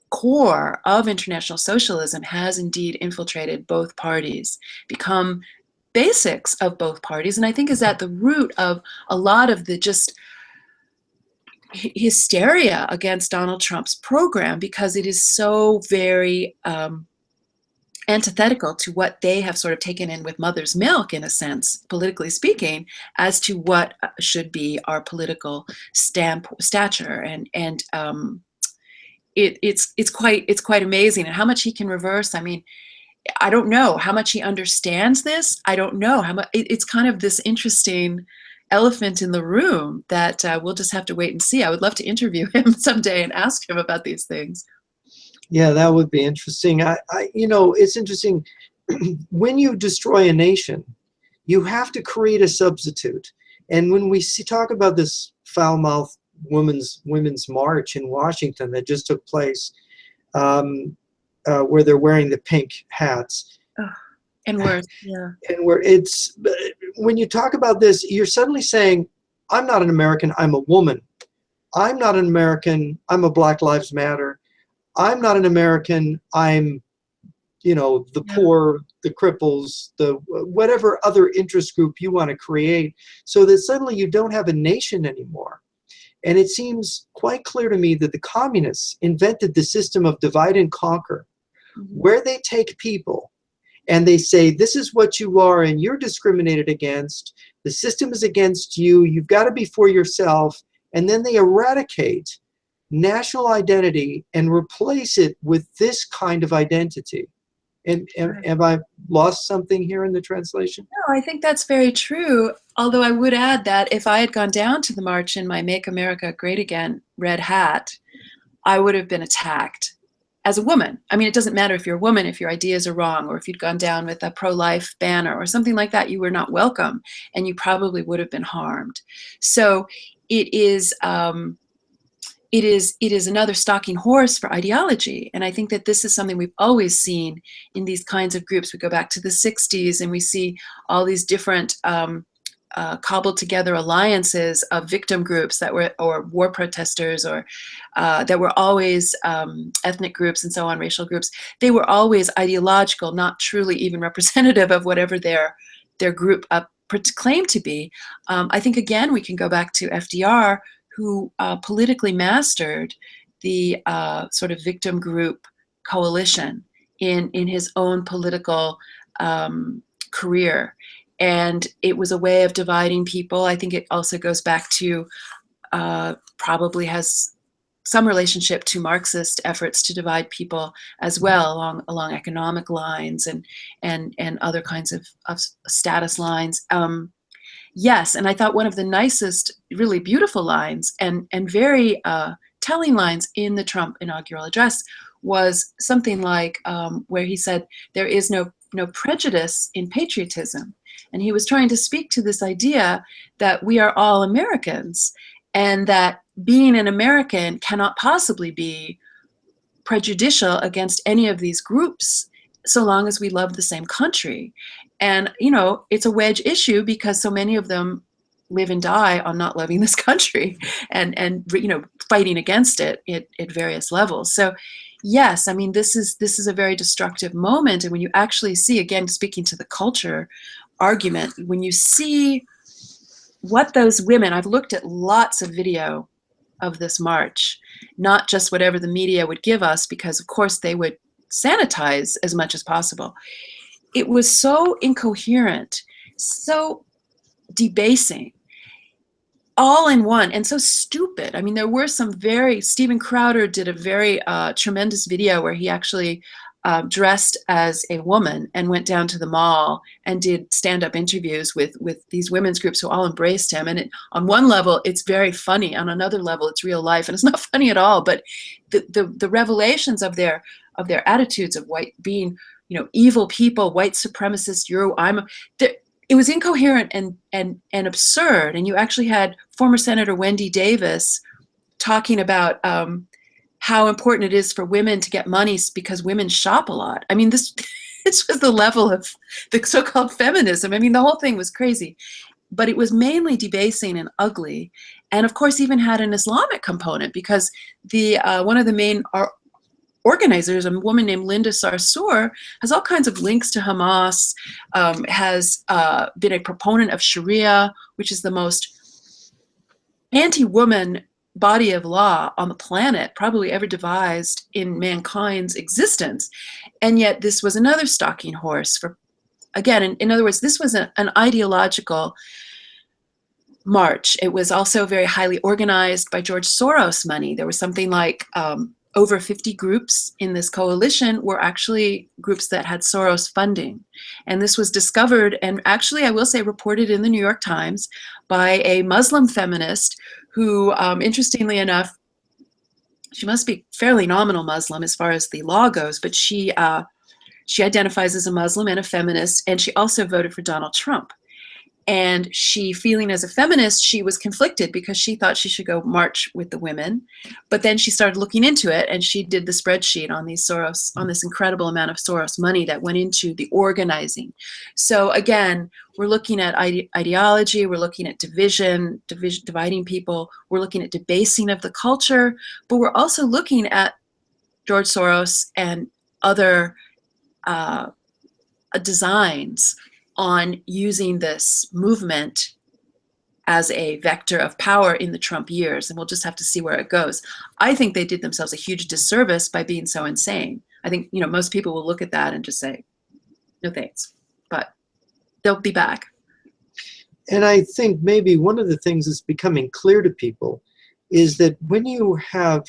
core of international socialism has indeed infiltrated both parties, become basics of both parties, and I think is at the root of a lot of the just hysteria against Donald Trump's program, because it is so very antithetical to what they have sort of taken in with mother's milk, in a sense, politically speaking, as to what should be our political stature, and it's quite amazing, and how much he can reverse. I mean, I don't know how much he understands this. I don't know how much. It's kind of this interesting elephant in the room that we'll just have to wait and see. I would love to interview him someday and ask him about these things. Yeah, that would be interesting. It's interesting. When you destroy a nation, you have to create a substitute. And when we talk about this foul-mouthed women's march in Washington that just took place, where they're wearing the pink hats. Oh, and worse, yeah. And when you talk about this, you're suddenly saying, I'm not an American, I'm a woman. I'm not an American, I'm a Black Lives Matter. I'm not an American, I'm, the poor, the cripples, the whatever other interest group you want to create, so that suddenly you don't have a nation anymore. And it seems quite clear to me that the communists invented the system of divide and conquer, where they take people and they say, this is what you are and you're discriminated against. The system is against you. You've got to be for yourself. And then they eradicate national identity and replace it with this kind of identity. And have I lost something here in the translation? No, I think that's very true. Although I would add that if I had gone down to the march in my Make America Great Again red hat, I would have been attacked as a woman. I mean, it doesn't matter if you're a woman, if your ideas are wrong, or if you'd gone down with a pro-life banner or something like that, you were not welcome, and you probably would have been harmed. So it is another stalking horse for ideology. And I think that this is something we've always seen in these kinds of groups. We go back to the 60s and we see all these different cobbled together alliances of victim groups that were, or war protesters, or that were always ethnic groups and so on, racial groups. They were always ideological, not truly even representative of whatever their group claimed to be. I think, again, we can go back to FDR, who politically mastered the sort of victim group coalition in his own political career. And it was a way of dividing people. I think it also goes back to, probably has some relationship to Marxist efforts to divide people as well, along economic lines and other kinds of status lines. Yes, and I thought one of the nicest, really beautiful lines and very telling lines in the Trump inaugural address was something like where he said, "There is no prejudice in patriotism." And he was trying to speak to this idea that we are all Americans, and that being an American cannot possibly be prejudicial against any of these groups so long as we love the same country. And, you know, it's a wedge issue because so many of them live and die on not loving this country and you know, fighting against it at various levels. So yes, I mean, this is a very destructive moment. And when you actually see, again, speaking to the culture argument, when you see what those women, I've looked at lots of video of this march, not just whatever the media would give us, because of course they would sanitize as much as possible. It was so incoherent, so debasing, all in one, and so stupid. I mean, there were some Steven Crowder did a very tremendous video where he actually dressed as a woman and went down to the mall and did stand-up interviews with these women's groups who all embraced him. And on one level, it's very funny. On another level, it's real life, and it's not funny at all. But the revelations of their attitudes of white being, you know, evil people, white supremacists. It was incoherent and absurd. And you actually had former Senator Wendy Davis talking about how important it is for women to get money because women shop a lot. I mean, this was the level of the so-called feminism. I mean, the whole thing was crazy, but it was mainly debasing and ugly. And of course, even had an Islamic component, because one of the main organizers, a woman named Linda Sarsour, has all kinds of links to Hamas, has been a proponent of Sharia, which is the most anti-woman body of law on the planet probably ever devised in mankind's existence. And yet this was another stalking horse for, again, in other words, this was an ideological march. It was also very highly organized by George Soros money. There was something like over 50 groups in this coalition were actually groups that had Soros funding. And this was discovered, and actually, I will say, reported in the New York Times by a Muslim feminist who, interestingly enough, she must be fairly nominal Muslim as far as the law goes, but she identifies as a Muslim and a feminist, and she also voted for Donald Trump. And she, feeling as a feminist, she was conflicted because she thought she should go march with the women. But then she started looking into it, and she did the spreadsheet on this incredible amount of Soros money that went into the organizing. So again, we're looking at ideology, we're looking at dividing people, we're looking at debasing of the culture, but we're also looking at George Soros and other designs on using this movement as a vector of power in the Trump years. And we'll just have to see where it goes. I think they did themselves a huge disservice by being so insane. I think, you know, most people will look at that and just say, no thanks, but they'll be back. And I think maybe one of the things that's becoming clear to people is that when you have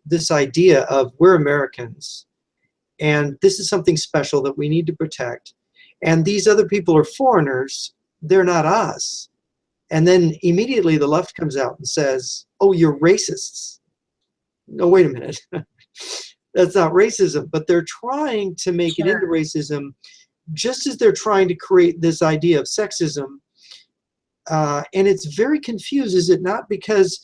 this idea of we're Americans, and this is something special that we need to protect, and these other people are foreigners, they're not us. And then immediately the left comes out and says, oh, you're racists. No, wait a minute. That's not racism, but they're trying to make it into racism, just as they're trying to create this idea of sexism. And it's very confused, is it not? Because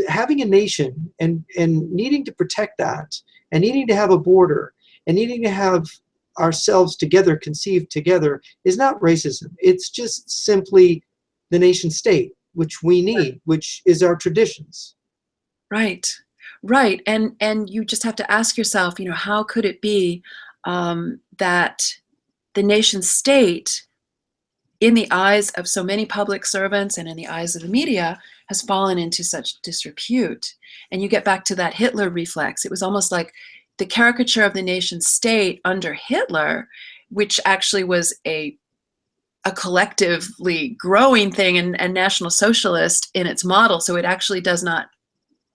having a nation and needing to protect that, and needing to have a border, and needing to have ourselves together, conceived together, is not racism. It's just simply the nation state, which we need, which is our traditions. Right, right, and you just have to ask yourself, how could it be that the nation state, in the eyes of so many public servants and in the eyes of the media, has fallen into such disrepute? And you get back to that Hitler reflex. It was almost like the caricature of the nation state under Hitler, which actually was a collectively growing thing and National Socialist in its model. So it actually does not,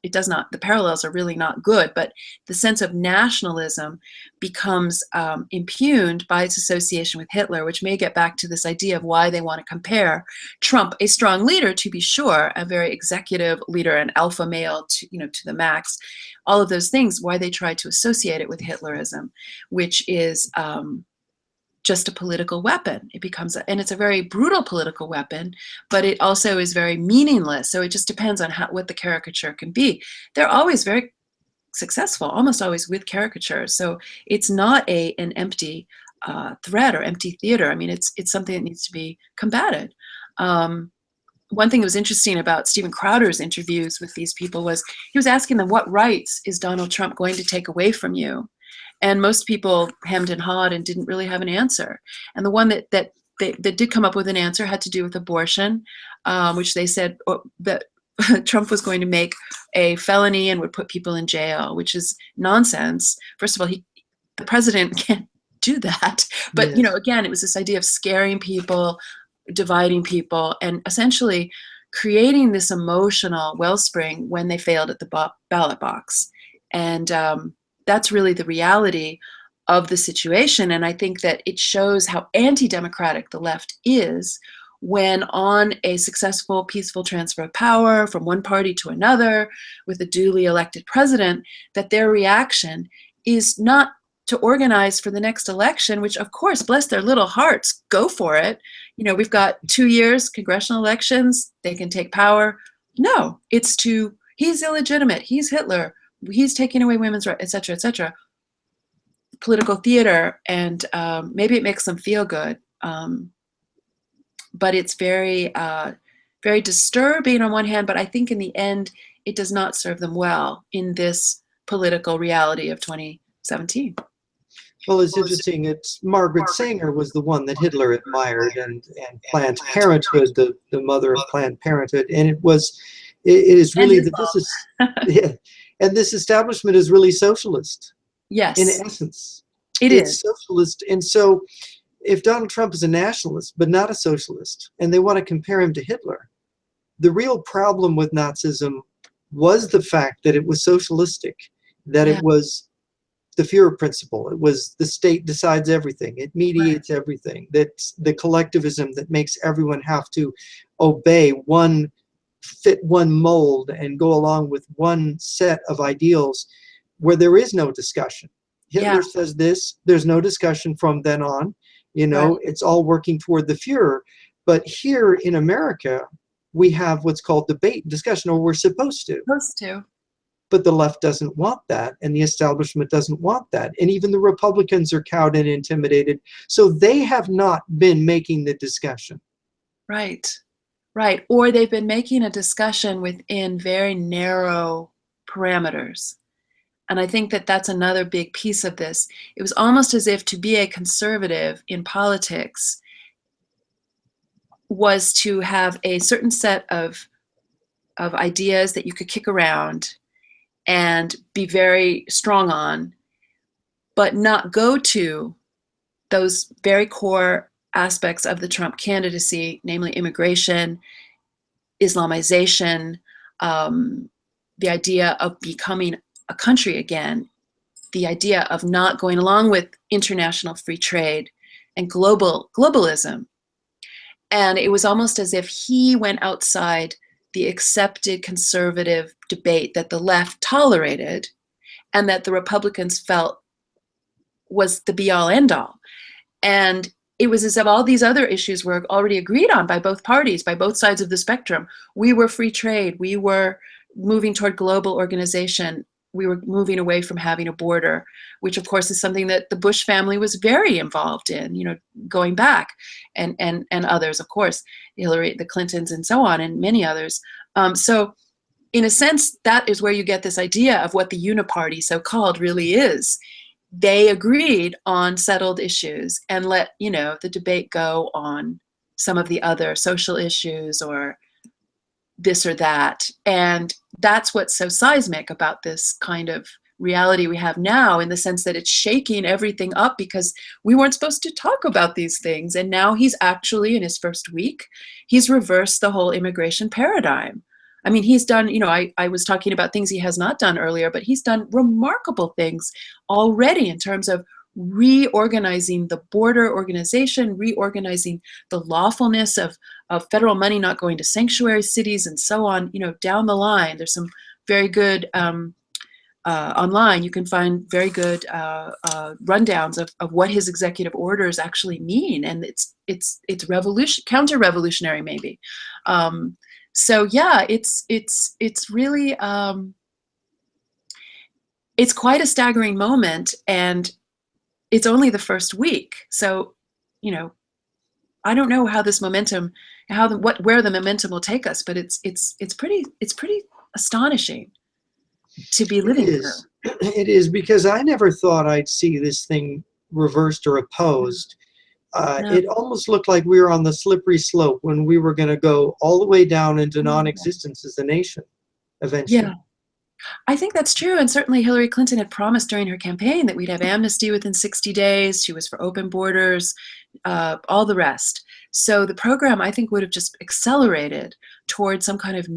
the parallels are really not good, but the sense of nationalism becomes impugned by its association with Hitler, which may get back to this idea of why they want to compare Trump, a strong leader, to be sure, a very executive leader, an alpha male to the max, all of those things, why they try to associate it with Hitlerism, which is just a political weapon. It becomes, and it's a very brutal political weapon, but it also is very meaningless. So it just depends on what the caricature can be. They're always very successful, almost always with caricatures. So it's not an empty threat or empty theater. I mean, it's something that needs to be combated. One thing that was interesting about Steven Crowder's interviews with these people was he was asking them, what rights is Donald Trump going to take away from you? And most people hemmed and hawed and didn't really have an answer. And the one that did come up with an answer had to do with abortion, which they said that Trump was going to make a felony and would put people in jail, which is nonsense. First of all, the president can't do that. But, Yes. Again, it was this idea of scaring people, dividing people, and essentially creating this emotional wellspring when they failed at the ballot box. And that's really the reality of the situation. And I think that it shows how anti-democratic the left is when on a successful, peaceful transfer of power from one party to another with a duly elected president, that their reaction is not to organize for the next election, which of course, bless their little hearts, go for it. We've got 2 years, congressional elections, they can take power. No, it's he's illegitimate, he's Hitler, he's taking away women's rights, et cetera, political theater, and maybe it makes them feel good, but it's very, very disturbing on one hand. But I think in the end, it does not serve them well in this political reality of 2017. Well, it's interesting. It's Margaret Sanger was the one that Hitler admired, and Planned Parenthood, the mother of Planned Parenthood, and it is really that this is, yeah, and this establishment is really socialist. Yes, in essence, it's socialist. And so, if Donald Trump is a nationalist but not a socialist, and they want to compare him to Hitler, the real problem with Nazism was the fact that it was socialistic, that it was the Führer principle. It was the state decides everything. It mediates everything. That's the collectivism that makes everyone have to obey fit one mold and go along with one set of ideals where there is no discussion. Hitler says this, there's no discussion from then on. It's all working toward the Führer. But here in America, we have what's called debate and discussion, or we're supposed to. But the left doesn't want that, and the establishment doesn't want that. And even the Republicans are cowed and intimidated. So they have not been making the discussion. Right. Or they've been making a discussion within very narrow parameters. And I think that that's another big piece of this. It was almost as if to be a conservative in politics was to have a certain set of ideas that you could kick around and be very strong on, but not go to those very core aspects of the Trump candidacy, namely immigration, Islamization, the idea of becoming a country again, the idea of not going along with international free trade and globalism. And it was almost as if he went outside the accepted conservative debate that the left tolerated and that the Republicans felt was the be-all end-all. And it was as if all these other issues were already agreed on by both parties, by both sides of the spectrum. We were free trade. We were moving toward global organization. we were moving away from having a border, which of course is something that the Bush family was very involved in, going back, and others, of course, Hillary, the Clintons, and so on, and many others. So in a sense, that is where you get this idea of what the uniparty, so-called, really is. They agreed on settled issues and let, the debate go on some of the other social issues or this or that. And that's what's so seismic about this kind of reality we have now, in the sense that it's shaking everything up, because we weren't supposed to talk about these things. And now he's actually, in his first week, he's reversed the whole immigration paradigm. I mean, he's done, I was talking about things he has not done earlier, but he's done remarkable things already in terms of reorganizing the border organization, reorganizing the lawfulness of federal money not going to sanctuary cities and so on, down the line. There's some very good, online, you can find very good rundowns of what his executive orders actually mean. And it's counter-revolutionary maybe. So yeah, it's really, it's quite a staggering moment, and it's only the first week. So, I don't know how this momentum, where the momentum will take us, but it's pretty astonishing to be living through. It is, because I never thought I'd see this thing reversed or opposed. No. It almost looked like we were on the slippery slope when we were going to go all the way down into non-existence as a nation eventually. Yeah. I think that's true. And certainly Hillary Clinton had promised during her campaign that we'd have amnesty within 60 days. She was for open borders, all the rest. So the program, I think, would have just accelerated towards some kind of,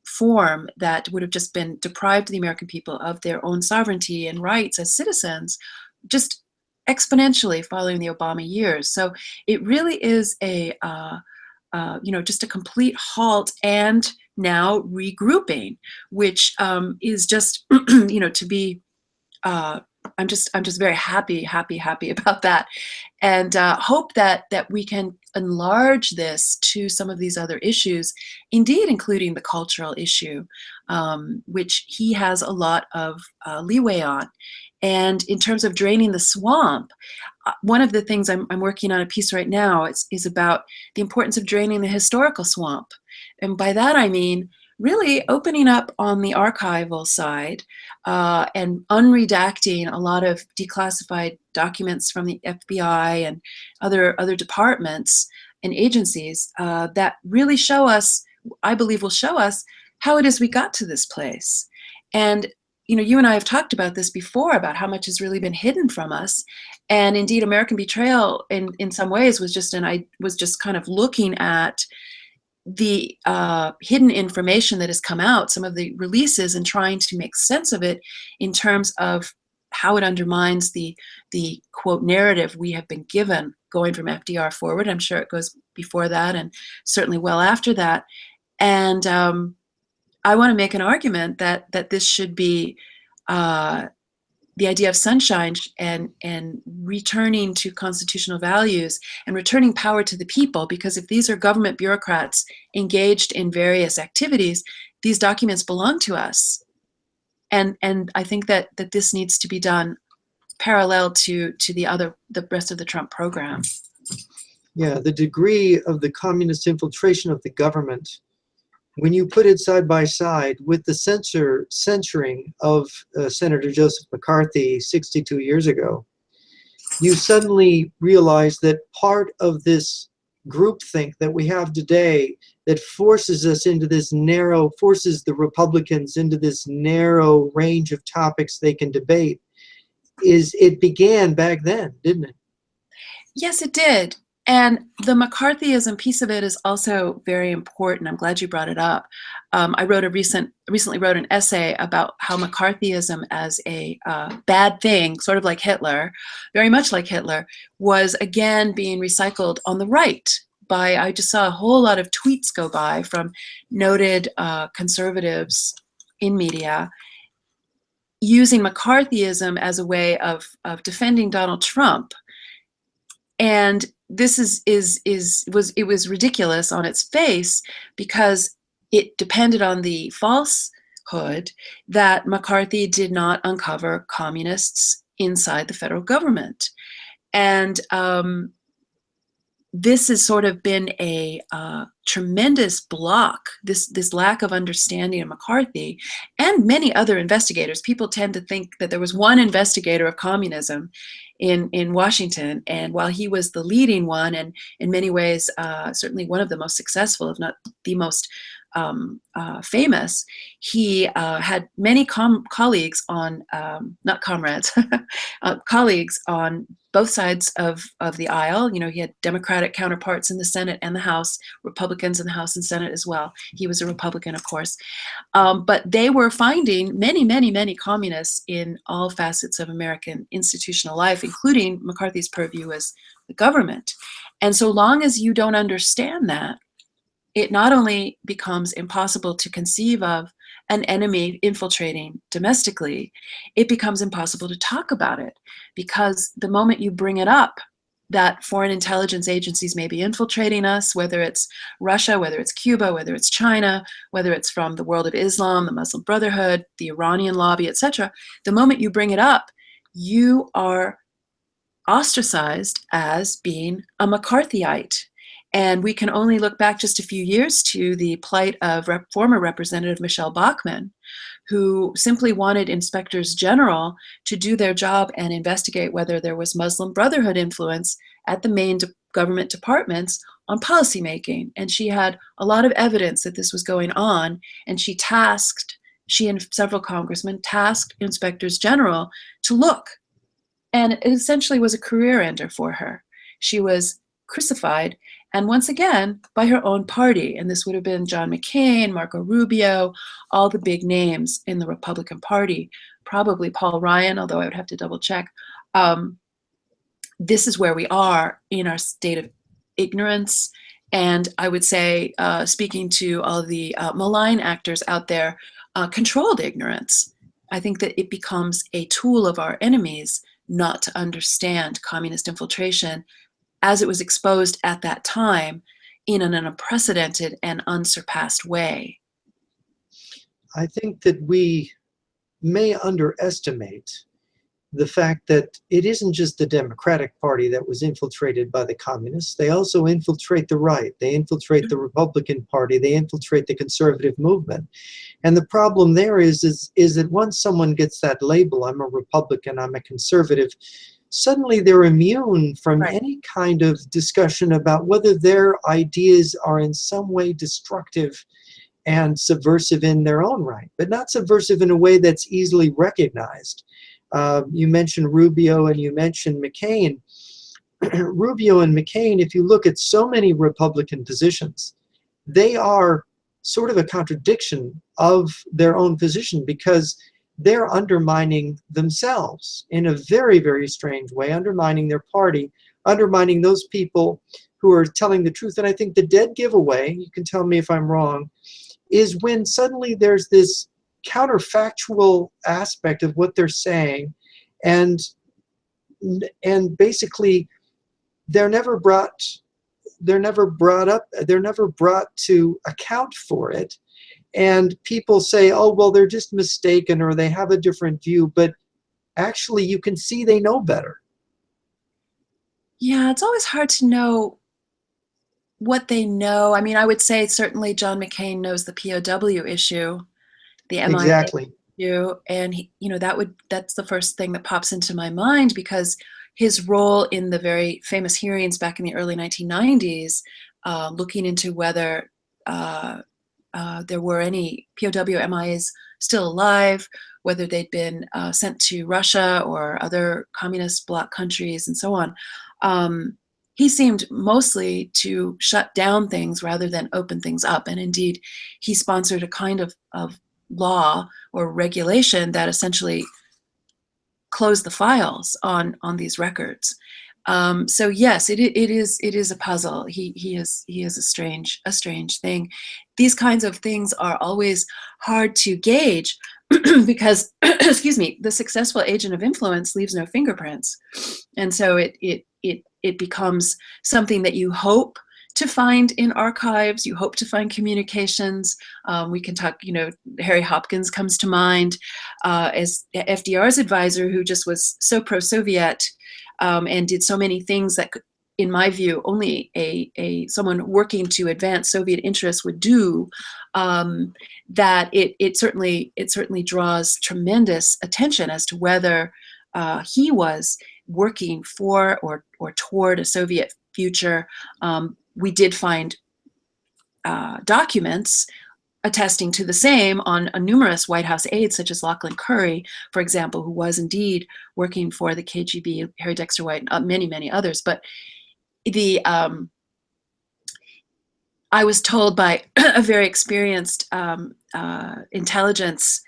form that would have just been deprived the American people of their own sovereignty and rights as citizens, just exponentially following the Obama years. So it really is just a complete halt, and now regrouping, which is just, to be, I'm just very happy about that, and hope that we can enlarge this to some of these other issues, indeed, including the cultural issue, which he has a lot of leeway on. And in terms of draining the swamp, one of the things I'm working on a piece right now is about the importance of draining the historical swamp. And by that I mean really opening up on the archival side and unredacting a lot of declassified documents from the FBI and other departments and agencies that really show us, I believe will show us, how it is we got to this place. And you and I have talked about this before, about how much has really been hidden from us. And indeed, American Betrayal in some ways was just kind of looking at the hidden information that has come out, some of the releases, and trying to make sense of it in terms of how it undermines the quote narrative we have been given going from FDR forward. I'm sure it goes before that and certainly well after that. And I want to make an argument that this should be the idea of sunshine and returning to constitutional values and returning power to the people. Because if these are government bureaucrats engaged in various activities, these documents belong to us. And I think that this needs to be done parallel to the rest of the Trump program. Yeah, the degree of the communist infiltration of the government, when you put it side by side with the censoring of Senator Joseph McCarthy 62 years ago, you suddenly realize that part of this groupthink that we have today that forces us into this forces the Republicans into this narrow range of topics they can debate, it began back then, didn't it? Yes, it did. And the McCarthyism piece of it is also very important. I'm glad you brought it up. I recently wrote an essay about how McCarthyism as a bad thing, sort of like Hitler, very much like Hitler, was again being recycled on the right. I just saw a whole lot of tweets go by from noted conservatives in media using McCarthyism as a way of defending Donald Trump. And this was ridiculous on its face, because it depended on the false that McCarthy did not uncover communists inside the federal government. And this has sort of been a tremendous block, this lack of understanding of McCarthy and many other investigators. People tend to think that there was one investigator of communism in Washington, and while he was the leading one, and in many ways certainly one of the most successful, if not the most famous, he had many colleagues on, not comrades, colleagues on both sides of the aisle. You know, he had Democratic counterparts in the Senate and the House, Republicans in the House and Senate as well. He was a Republican, of course. But they were finding many, many, many communists in all facets of American institutional life, including McCarthy's purview as the government. And so long as you don't understand that, it not only becomes impossible to conceive of an enemy infiltrating domestically, it becomes impossible to talk about it, because the moment you bring it up, that foreign intelligence agencies may be infiltrating us, whether it's Russia, whether it's Cuba, whether it's China, whether it's from the world of Islam, the Muslim Brotherhood, the Iranian lobby, etc. The moment you bring it up, you are ostracized as being a McCarthyite. And we can only look back just a few years to the plight of former Representative Michelle Bachmann, who simply wanted inspectors general to do their job and investigate whether there was Muslim Brotherhood influence at the main government departments on policymaking. And she had a lot of evidence that this was going on, and she and several congressmen tasked inspectors general to look. And it essentially was a career ender for her. She was crucified, and once again, by her own party. And this would have been John McCain, Marco Rubio, all the big names in the Republican Party, probably Paul Ryan, although I would have to double check. This is where we are in our state of ignorance. And I would say, speaking to all the malign actors out there, controlled ignorance. I think that it becomes a tool of our enemies not to understand communist infiltration as it was exposed at that time in an unprecedented and unsurpassed way. I think that we may underestimate the fact that it isn't just the Democratic Party that was infiltrated by the communists. They also infiltrate the right. They infiltrate the Republican Party. They infiltrate the conservative movement. And the problem there is that once someone gets that label, I'm a Republican, I'm a conservative, suddenly they're immune from any kind of discussion about whether their ideas are in some way destructive and subversive in their own right, but not subversive in a way that's easily recognized. You mentioned Rubio and you mentioned McCain. Rubio and McCain, if you look at so many Republican positions, they are sort of a contradiction of their own position, because they're undermining themselves in a very, very strange way, undermining their party, undermining those people who are telling the truth. And I think the dead giveaway, you can tell me if I'm wrong, is when suddenly there's this counterfactual aspect of what they're saying, and basically they're never brought to account for it. And people say, oh, well, they're just mistaken, or they have a different view. But actually, you can see they know better. Yeah, it's always hard to know what they know. I mean, I would say certainly John McCain knows the POW issue, the MIA Exactly. issue. And, that's the first thing that pops into my mind, because his role in the very famous hearings back in the early 1990s, looking into whether there were any POW MIAs still alive, whether they'd been sent to Russia or other communist bloc countries and so on. He seemed mostly to shut down things rather than open things up. And indeed, he sponsored a kind of law or regulation that essentially closed the files on these records. So yes, it is a puzzle. He is a strange thing. These kinds of things are always hard to gauge because, excuse me, the successful agent of influence leaves no fingerprints, and so it becomes something that you hope to find in archives. You hope to find communications. We can talk, Harry Hopkins comes to mind as FDR's advisor, who just was so pro-Soviet and did so many things that could, in my view, only someone working to advance Soviet interests would do. That it certainly draws tremendous attention as to whether he was working for or toward a Soviet future. We did find documents attesting to the same on numerous White House aides, such as Lachlan Curry, for example, who was indeed working for the KGB, Harry Dexter White, and many others. But I was told by a very experienced intelligence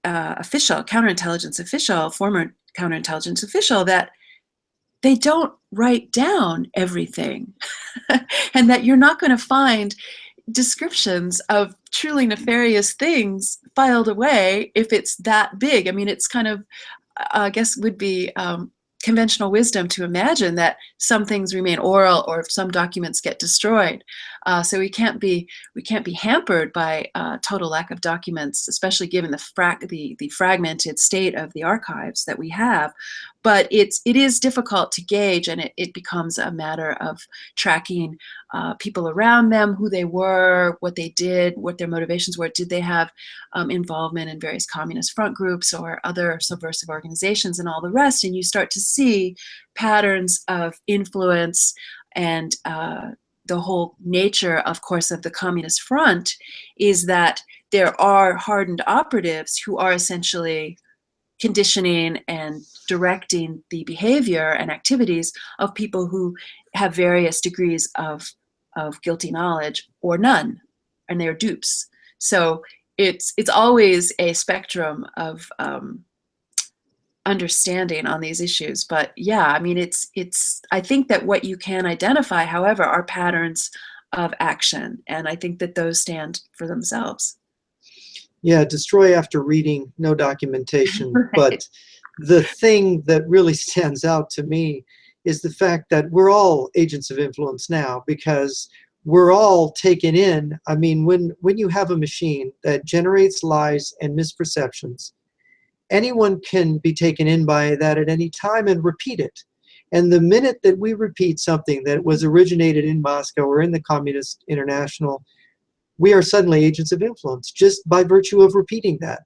official, counterintelligence official, former counterintelligence official, that they don't write down everything and that you're not going to find descriptions of truly nefarious things filed away if it's that big. I mean, it's kind of, I guess, would be conventional wisdom to imagine that some things remain oral or some documents get destroyed. So we can't be hampered by total lack of documents, especially given the fragmented state of the archives that we have. But it is difficult to gauge, and it becomes a matter of tracking people around them, who they were, what they did, what their motivations were. Did they have involvement in various communist front groups or other subversive organizations and all the rest? And you start to see patterns of influence, and the whole nature, of course, of the Communist Front is that there are hardened operatives who are essentially conditioning and directing the behavior and activities of people who have various degrees of guilty knowledge or none, and they're dupes. So it's always a spectrum of understanding on these issues. But yeah, I mean, I think that what you can identify, however, are patterns of action, and I think that those stand for themselves. Yeah, destroy after reading, no documentation. Right. But the thing that really stands out to me is the fact that we're all agents of influence now, because we're all taken in. I mean, when you have a machine that generates lies and misperceptions, anyone can be taken in by that at any time and repeat it. And the minute that we repeat something that was originated in Moscow or in the Communist International, we are suddenly agents of influence just by virtue of repeating that.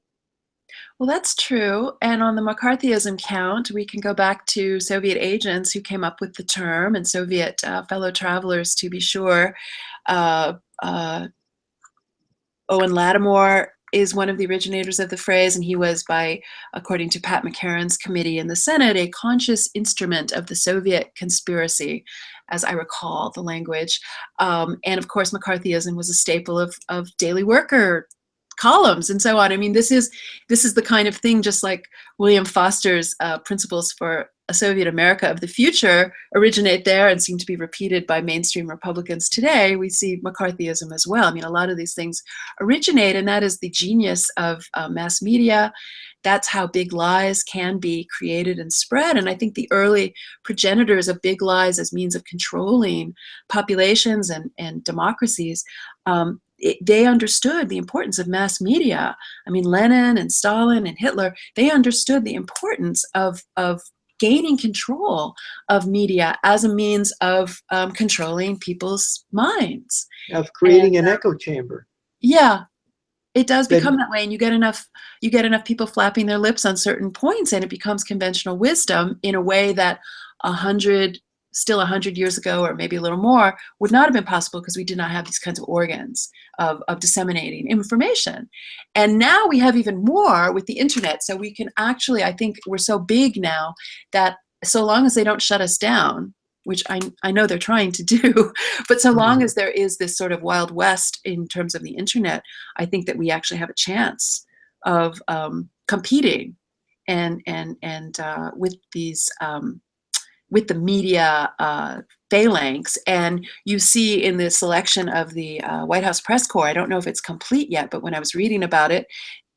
Well, that's true. And on the McCarthyism count, we can go back to Soviet agents who came up with the term, and Soviet fellow travelers, to be sure. Owen Lattimore is one of the originators of the phrase, and he was, according to Pat McCarran's committee in the Senate, a conscious instrument of the Soviet conspiracy, as I recall the language. And of course, McCarthyism was a staple of Daily Worker columns and so on. I mean, this is the kind of thing, just like William Foster's principles for a Soviet America of the future originate there and seem to be repeated by mainstream Republicans today. We see McCarthyism as well. I mean, a lot of these things originate, and that is the genius of mass media. That's how big lies can be created and spread. And I think the early progenitors of big lies as means of controlling populations and democracies, they understood the importance of mass media. I mean, Lenin and Stalin and Hitler, they understood the importance of gaining control of media as a means of controlling people's minds. Of creating an echo chamber. Yeah, it does become that way, and you get enough people flapping their lips on certain points, and it becomes conventional wisdom in a way that 100 years ago, or maybe a little more, would not have been possible, because we did not have these kinds of organs of disseminating information. And now we have even more with the internet. So we can actually, I think we're so big now that so long as they don't shut us down, which I know they're trying to do, but so long as there is this sort of Wild West in terms of the internet, I think that we actually have a chance of competing and with these with the media phalanx. And you see in the selection of the White House press corps, I don't know if it's complete yet, but when I was reading about it,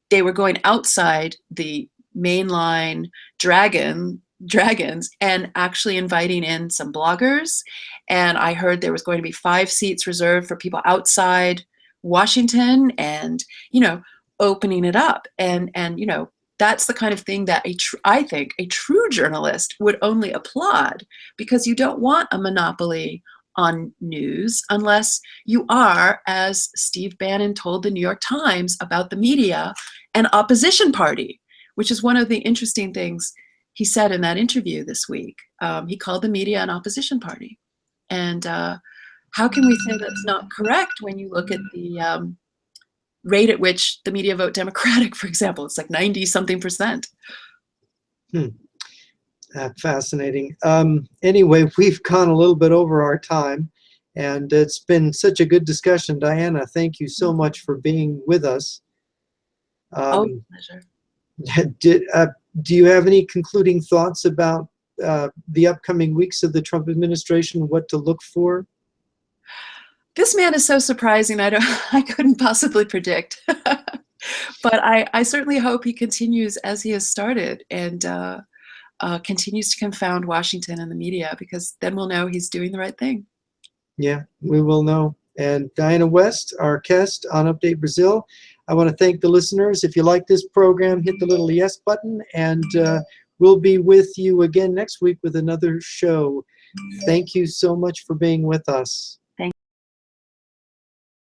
they were going outside the mainline dragon, dragons and actually inviting in some bloggers. And I heard there was going to be 5 seats reserved for people outside Washington, and, opening it up. And that's the kind of thing that I think a true journalist would only applaud, because you don't want a monopoly on news unless you are, as Steve Bannon told the New York Times about the media, an opposition party, which is one of the interesting things he said in that interview this week. He called the media an opposition party. And how can we say that's not correct when you look at the rate at which the media vote Democratic, for example? It's like 90-something%. Fascinating. Anyway, we've gone a little bit over our time, and it's been such a good discussion. Diana, thank you so much for being with us. Pleasure. Do you have any concluding thoughts about the upcoming weeks of the Trump administration, what to look for? This man is so surprising. I couldn't possibly predict. But I certainly hope he continues as he has started, and continues to confound Washington and the media, because then we'll know he's doing the right thing. Yeah, we will know. And Diana West, our guest on Update Brazil. I want to thank the listeners. If you like this program, hit the little yes button, and we'll be with you again next week with another show. Thank you so much for being with us.